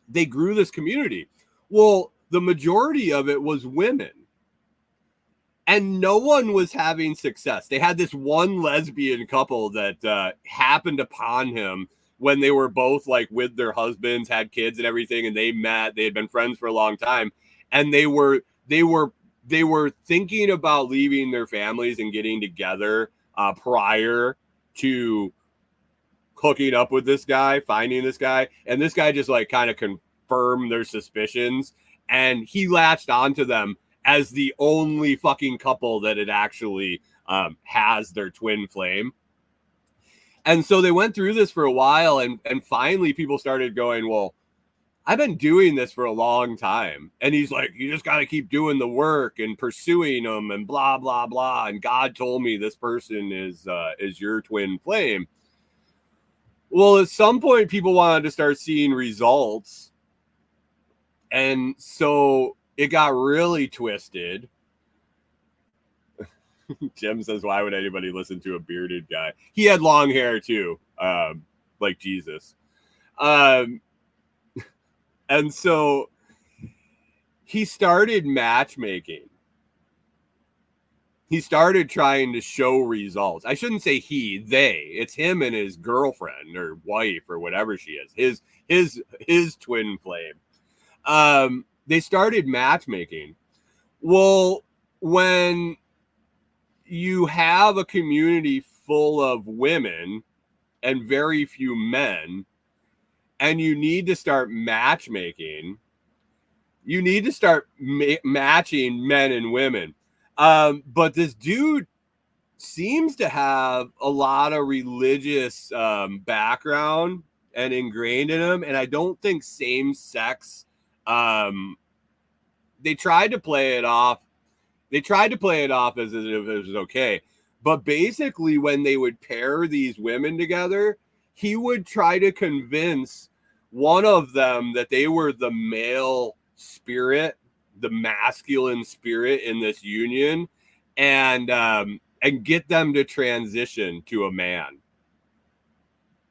they grew this community. Well, the majority of it was women, and no one was having success. They had this one lesbian couple that happened upon him when they were both like with their husbands, had kids and everything, and they met. They had been friends for a long time, and they were thinking about leaving their families and getting together prior to hooking up with this guy, finding this guy. And this guy just like kind of confirmed their suspicions, and he latched onto them as the only fucking couple that it actually has their twin flame. And so they went through this for a while, and finally people started going, well, I've been doing this for a long time. And he's like, you just got to keep doing the work and pursuing them and blah, blah, blah. And God told me this person is your twin flame. Well, at some point, people wanted to start seeing results. And so it got really twisted. Jim says, why would anybody listen to a bearded guy? He had long hair, too, like Jesus. And so he started matchmaking. He started trying to show results. I shouldn't say they. It's him and his girlfriend or wife or whatever she is. His twin flame. They started matchmaking. Well, when you have a community full of women and very few men, and you need to start matchmaking, you need to start matching men and women. But this dude seems to have a lot of religious background and ingrained in him. And I don't think same sex, they tried to play it off. They tried to play it off as if it was okay. But basically, when they would pair these women together, he would try to convince one of them that they were the male spirit, the masculine spirit in this union, and get them to transition to a man.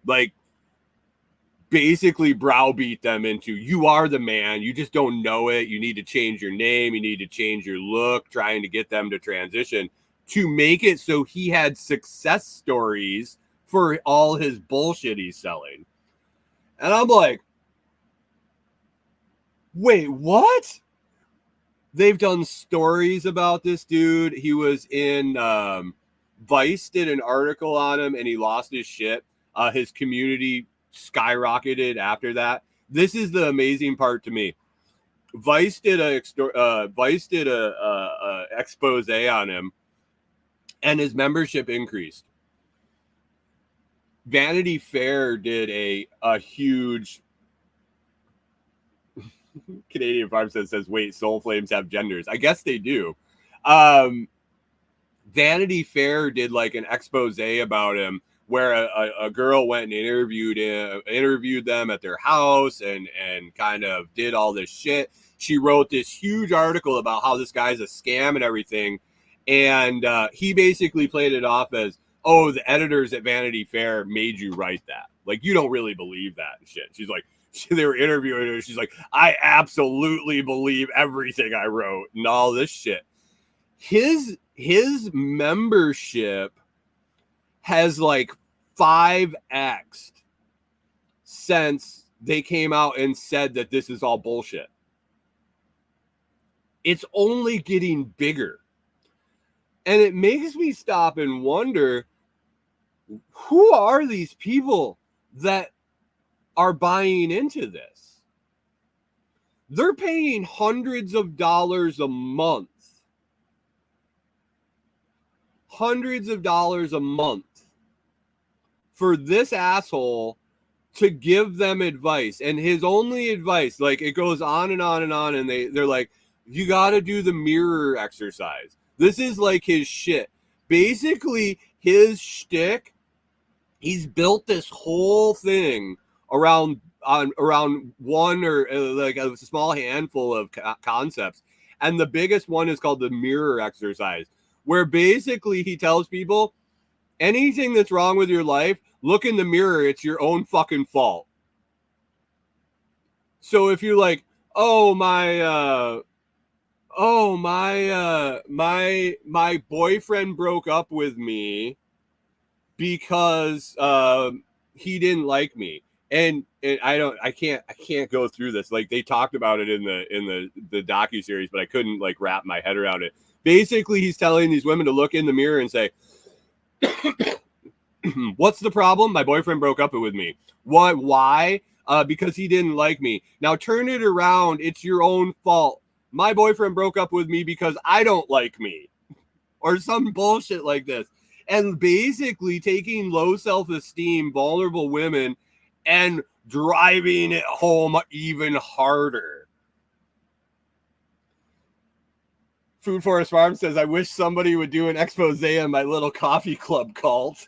Like, basically browbeat them into, you are the man, you just don't know it, you need to change your name, you need to change your look, trying to get them to transition to make it so he had success stories for all his bullshit he's selling. And I'm like, wait, what? They've done stories about this dude. He was in Vice did an article on him and he lost his shit. His community skyrocketed after that. This is the amazing part to me. Vice did a expose on him, and his membership increased. Vanity Fair did a huge Canadian Farmstead says, wait, soul flames have genders. I guess they do. Vanity Fair did like an expose about him where a girl went and interviewed them at their house and kind of did all this shit. She wrote this huge article about how this guy's a scam and everything. And he basically played it off as, oh, the editors at Vanity Fair made you write that. Like, you don't really believe that and shit. She's like, they were interviewing her. She's like, I absolutely believe everything I wrote and all this shit. His membership has like 5x'd since they came out and said that this is all bullshit. It's only getting bigger. And it makes me stop and wonder, who are these people that are buying into this? They're paying hundreds of dollars a month. Hundreds of dollars a month for this asshole to give them advice. And his only advice, like, it goes on and on and on, and they're like, you got to do the mirror exercise. This is like his shit. Basically, his shtick, he's built this whole thing around one or like a small handful of concepts. And the biggest one is called the mirror exercise, where basically he tells people, anything that's wrong with your life, look in the mirror. It's your own fucking fault. So if you're like, my boyfriend broke up with me because he didn't like me, and I can't go through this. Like, they talked about it in the docuseries, but I couldn't like wrap my head around it. Basically, he's telling these women to look in the mirror and say, what's the problem? My boyfriend broke up with me. What? Why? Because he didn't like me. Now turn it around. It's your own fault. My boyfriend broke up with me because I don't like me, or some bullshit like this. And basically taking low self-esteem, vulnerable women and driving it home even harder. Food Forest Farm says, I wish somebody would do an expose on my little coffee club cult.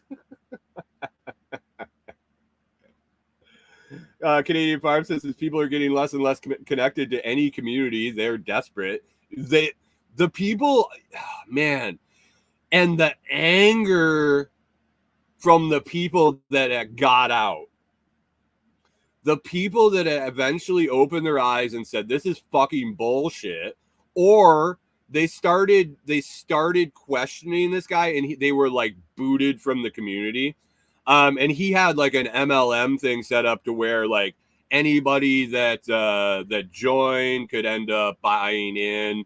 Canadian Farm says, as people are getting less and less connected to any community, they're desperate. The people, man, and the anger from the people that got out. The people that eventually opened their eyes and said, this is fucking bullshit. Or they started questioning this guy, and they were like booted from the community. And he had like an MLM thing set up to where like anybody that joined could end up buying in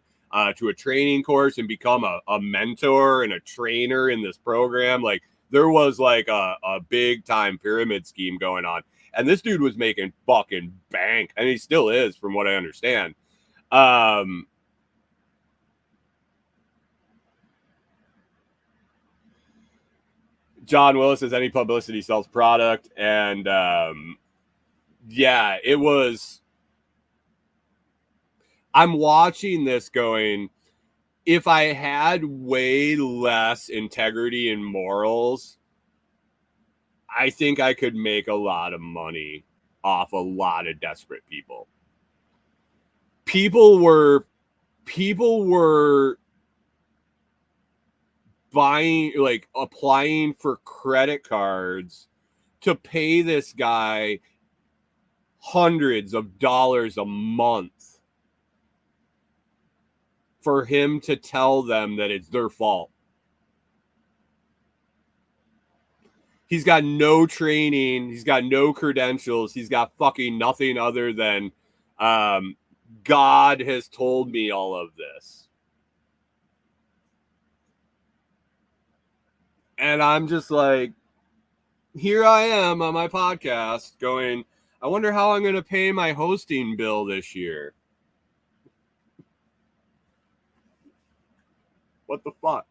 to a training course and become a mentor and a trainer in this program. Like, there was like a big time pyramid scheme going on. And this dude was making fucking bank. And he still is, from what I understand. John Willis says any publicity sells product. And yeah, it was. I'm watching this going, if I had way less integrity and morals, I think I could make a lot of money off a lot of desperate people. People were buying, like, applying for credit cards to pay this guy hundreds of dollars a month for him to tell them that it's their fault. He's got no training. He's got no credentials. He's got fucking nothing other than God has told me all of this. And I'm just like, here I am on my podcast going, I wonder how I'm going to pay my hosting bill this year. What the fuck?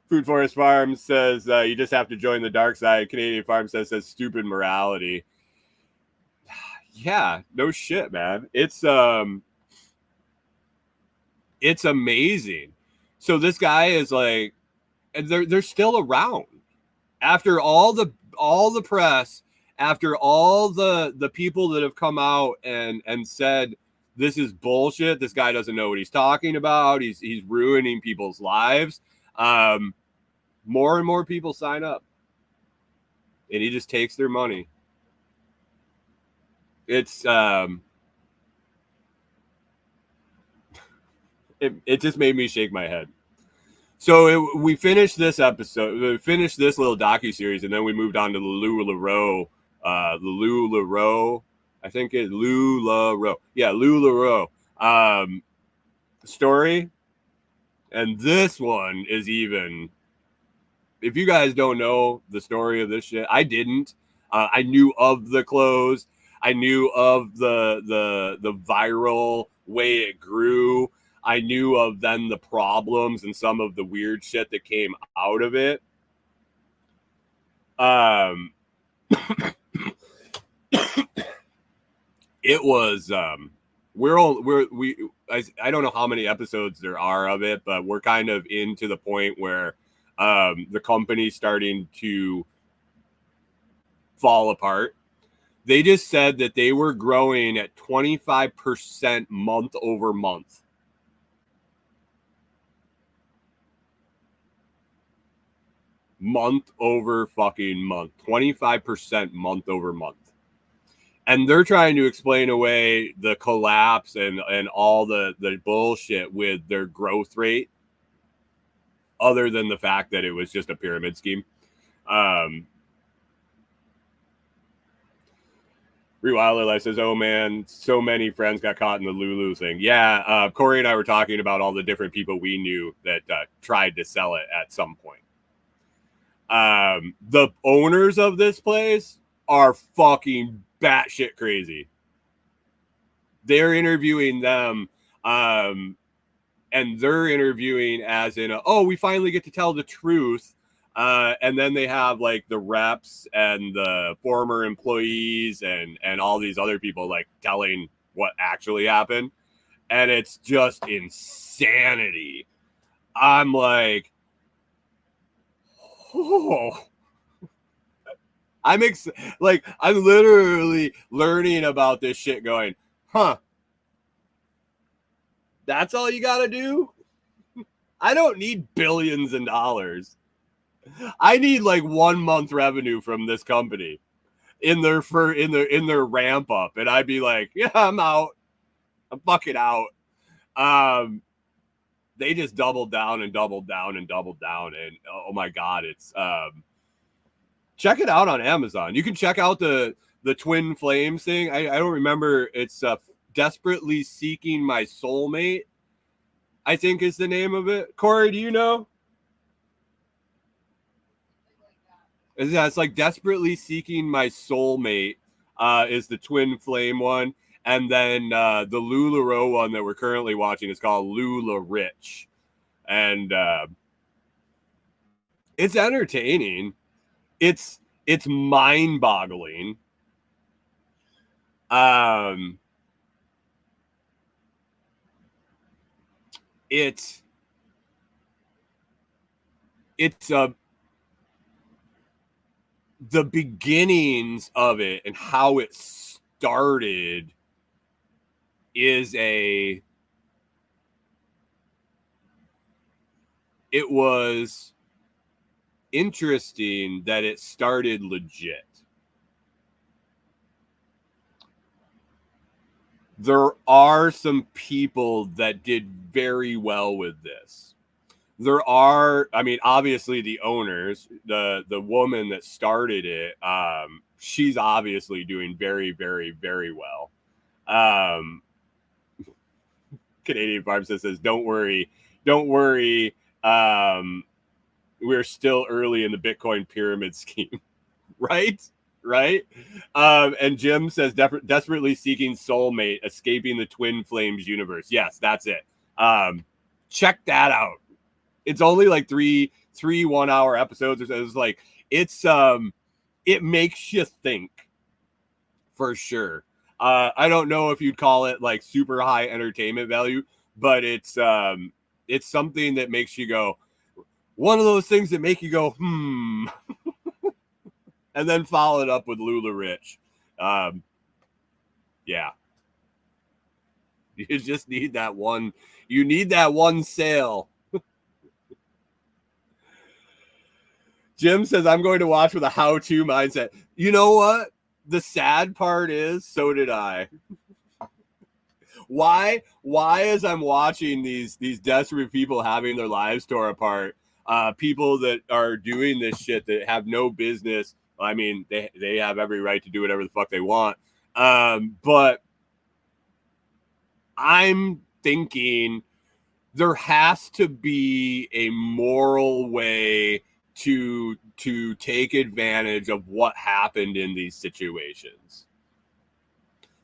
Food Forest Farm says you just have to join the dark side. Canadian Farm says stupid morality. Yeah, no shit, man. It's amazing. So this guy is like, and they're still around after all the press, after all the people that have come out and said this is bullshit. This guy doesn't know what he's talking about. He's ruining people's lives. More and more people sign up, and he just takes their money. It's it just made me shake my head. So we finished this episode, we finished this little docuseries, and then we moved on to the LuLaRoe, I think it's LuLaRoe. Yeah, LuLaRoe story. And this one is even, if you guys don't know the story of this shit, I didn't. I knew of the clothes. I knew of the viral way it grew. I knew of then the problems and some of the weird shit that came out of it. It was I don't know how many episodes there are of it, but we're kind of into the point where the company's starting to fall apart. They just said that they were growing at 25% month over month. Month over fucking month. 25% month over month. And they're trying to explain away the collapse and all the bullshit with their growth rate, other than the fact that it was just a pyramid scheme. Rewilder Life says, oh man, so many friends got caught in the Lulu thing. Yeah, Corey and I were talking about all the different people we knew that tried to sell it at some point. The owners of this place are fucking batshit crazy. They're interviewing them, and they're interviewing as in, we finally get to tell the truth. And then they have like the reps and the former employees and all these other people like telling what actually happened. And it's just insanity. I'm like, oh. I'm literally learning about this shit going, huh? That's all you got to do? I don't need billions of dollars. I need like 1 month revenue from this company in their ramp up, and I'd be like, yeah, I'm out. I'm fucking out. They just doubled down and doubled down and doubled down, and oh my god, it's check it out on Amazon. You can check out the Twin Flames thing. I don't remember. It's Desperately Seeking My Soulmate, I think is the name of it. Corey, do you know? Yeah, it's like Desperately Seeking My Soulmate is the Twin Flame one. And then the LuLaRoe one that we're currently watching is called LuLaRich. And it's entertaining. It's mind-boggling. It's the beginnings of it and how it started is it was interesting that it started legit. There are some people that did very well with this. There are, I mean, obviously the owners, the woman that started it, she's obviously doing very, very, very well. Canadian Farm says, don't worry. we're still early in the Bitcoin pyramid scheme. Right? And Jim says desperately seeking soulmate, escaping the twin flames universe. Yes, that's it. Check that out. It's only like three 1 hour episodes. It's like it makes you think for sure. I don't know if you'd call it like super high entertainment value, but it's something that makes you go, one of those things that make you go, and then follow it up with LuLaRoe. Yeah. You just need that one. You need that one sale. Jim says, I'm going to watch with a how-to mindset. You know what? The sad part is, so did I. Why as I'm watching these desperate people having their lives torn apart, people that are doing this shit that have no business. I mean, they have every right to do whatever the fuck they want. But I'm thinking there has to be a moral way to take advantage of what happened in these situations.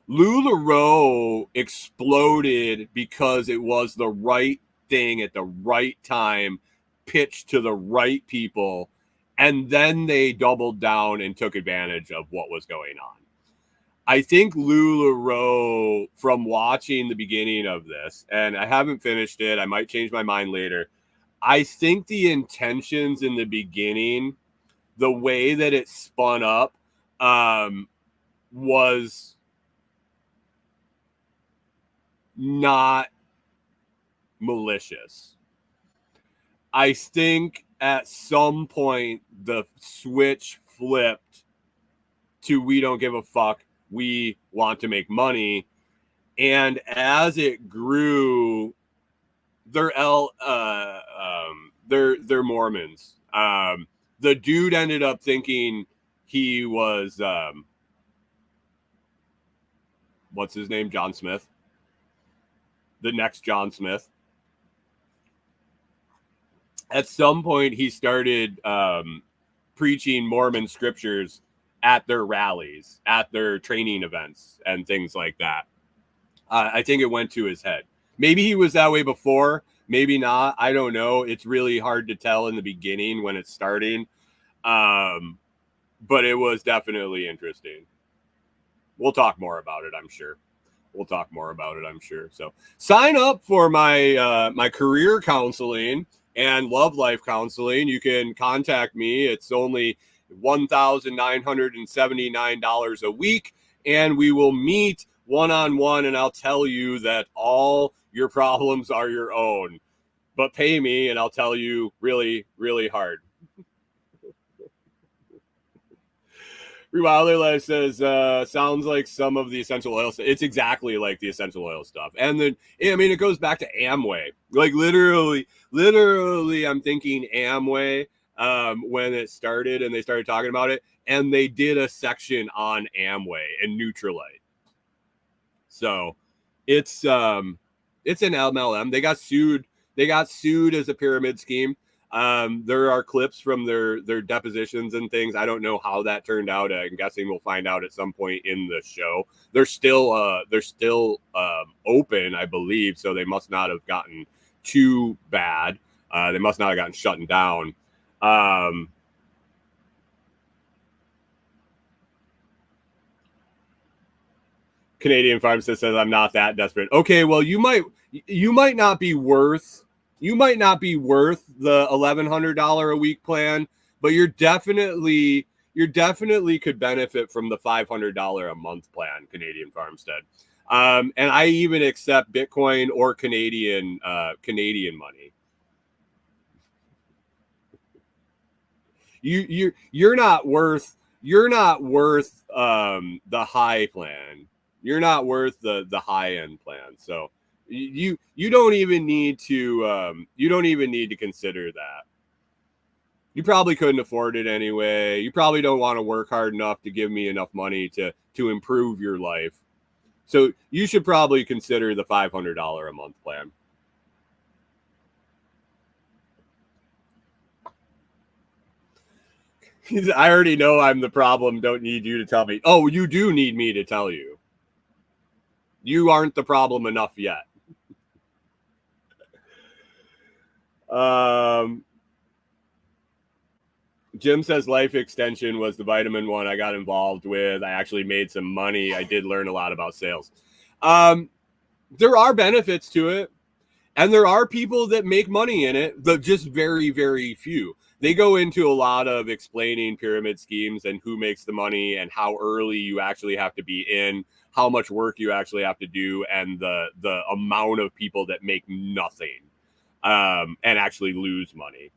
LuLaRoe exploded because it was the right thing at the right time, pitched to the right people, and then they doubled down and took advantage of what was going on. I think LuLaRoe, from watching the beginning of this, and I haven't finished it, I might change my mind later. I think the intentions in the beginning, the way that it spun up, was not malicious. I think at some point the switch flipped to we don't give a fuck. We want to make money. And as it grew, they're Mormons. The dude ended up thinking he was what's his name? John Smith. The next John Smith. At some point, he started preaching Mormon scriptures at their rallies, at their training events, and things like that. I think it went to his head. Maybe he was that way before, maybe not. I don't know. It's really hard to tell in the beginning when it's starting. But it was definitely interesting. We'll talk more about it, I'm sure. So sign up for my my career counseling and love life counseling. You can contact me. It's only $1,979 a week, and we will meet one-on-one, and I'll tell you that all your problems are your own. But pay me, and I'll tell you really, really hard. Rewilder Life says, sounds like some of the essential oil stuff. It's exactly like the essential oil stuff. And then, I mean, it goes back to Amway. Like literally, I'm thinking Amway when it started and they started talking about it. And they did a section on Amway and Neutralite. So it's an MLM. They got sued as a pyramid scheme. There are clips from their depositions and things. I don't know how that turned out. I'm guessing we'll find out at some point in the show. They're still open, I believe. So they must not have gotten too bad. They must not have gotten shut down. Canadian Pharmacist says, I'm not that desperate. Okay, well, you might not be worth the $1,100 a week plan, but you're definitely could benefit from the $500 a month plan, Canadian Farmstead. And I even accept Bitcoin or Canadian money. You're not worth the high plan. You're not worth the high end plan. So you don't even need to consider that. You probably couldn't afford it anyway. You probably don't want to work hard enough to give me enough money to improve your life. So you should probably consider the $500 a month plan. I already know I'm the problem. Don't need you to tell me. Oh, you do need me to tell you. You aren't the problem enough yet. Jim says life extension was the vitamin one I got involved with. I actually made some money. I did learn a lot about sales. There are benefits to it, and there are people that make money in it, but just very, very few. They go into a lot of explaining pyramid schemes and who makes the money and how early you actually have to be in, how much work you actually have to do, and the amount of people that make nothing and actually lose money.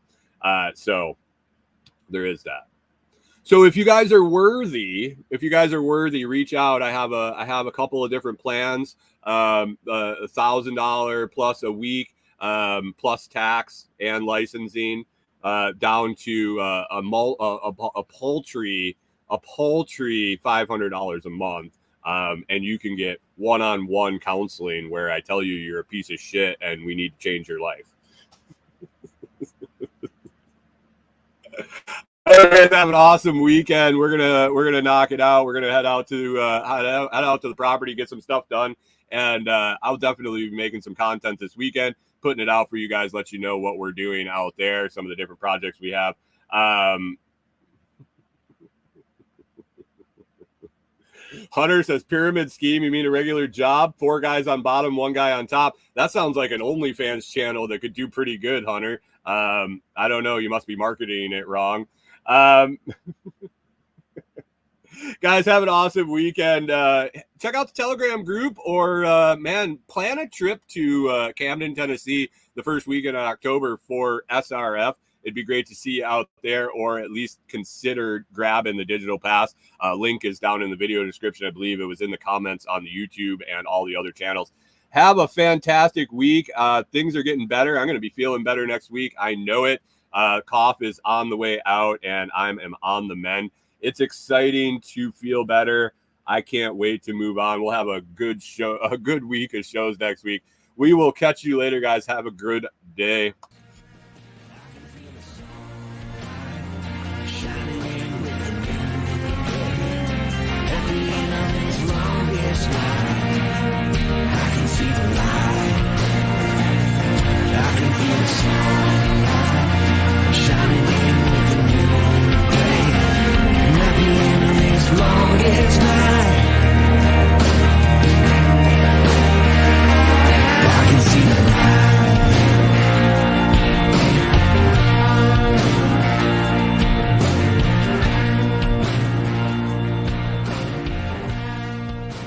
So there is that. So if you guys are worthy, reach out. I have a couple of different plans. $1,000 plus a week, plus tax and licensing, down to a paltry $500 a month. And you can get one-on-one counseling where I tell you you're a piece of shit and we need to change your life. All right, have an awesome weekend. We're gonna knock it out. We're gonna head out to the property, get some stuff done, and I'll definitely be making some content this weekend, putting it out for you guys, let you know what we're doing out there, some of the different projects we have. Hunter says pyramid scheme. You mean a regular job? 4 guys on bottom, 1 guy on top. That sounds like an OnlyFans channel that could do pretty good, Hunter. I don't know. You must be marketing it wrong. Guys, have an awesome weekend. Check out the Telegram group, or plan a trip to Camden, Tennessee the first weekend of October for SRF. It'd be great to see you out there, or at least consider grabbing the digital pass. Link is down in the video description. I believe it was in the comments on the YouTube and all the other channels. Have a fantastic week. Things are getting better. I'm going to be feeling better next week. I know it. Cough is on the way out, and I am on the mend. It's exciting to feel better. I can't wait to move on. We'll have a good show, a good week of shows next week. We will catch you later, guys. Have a good day.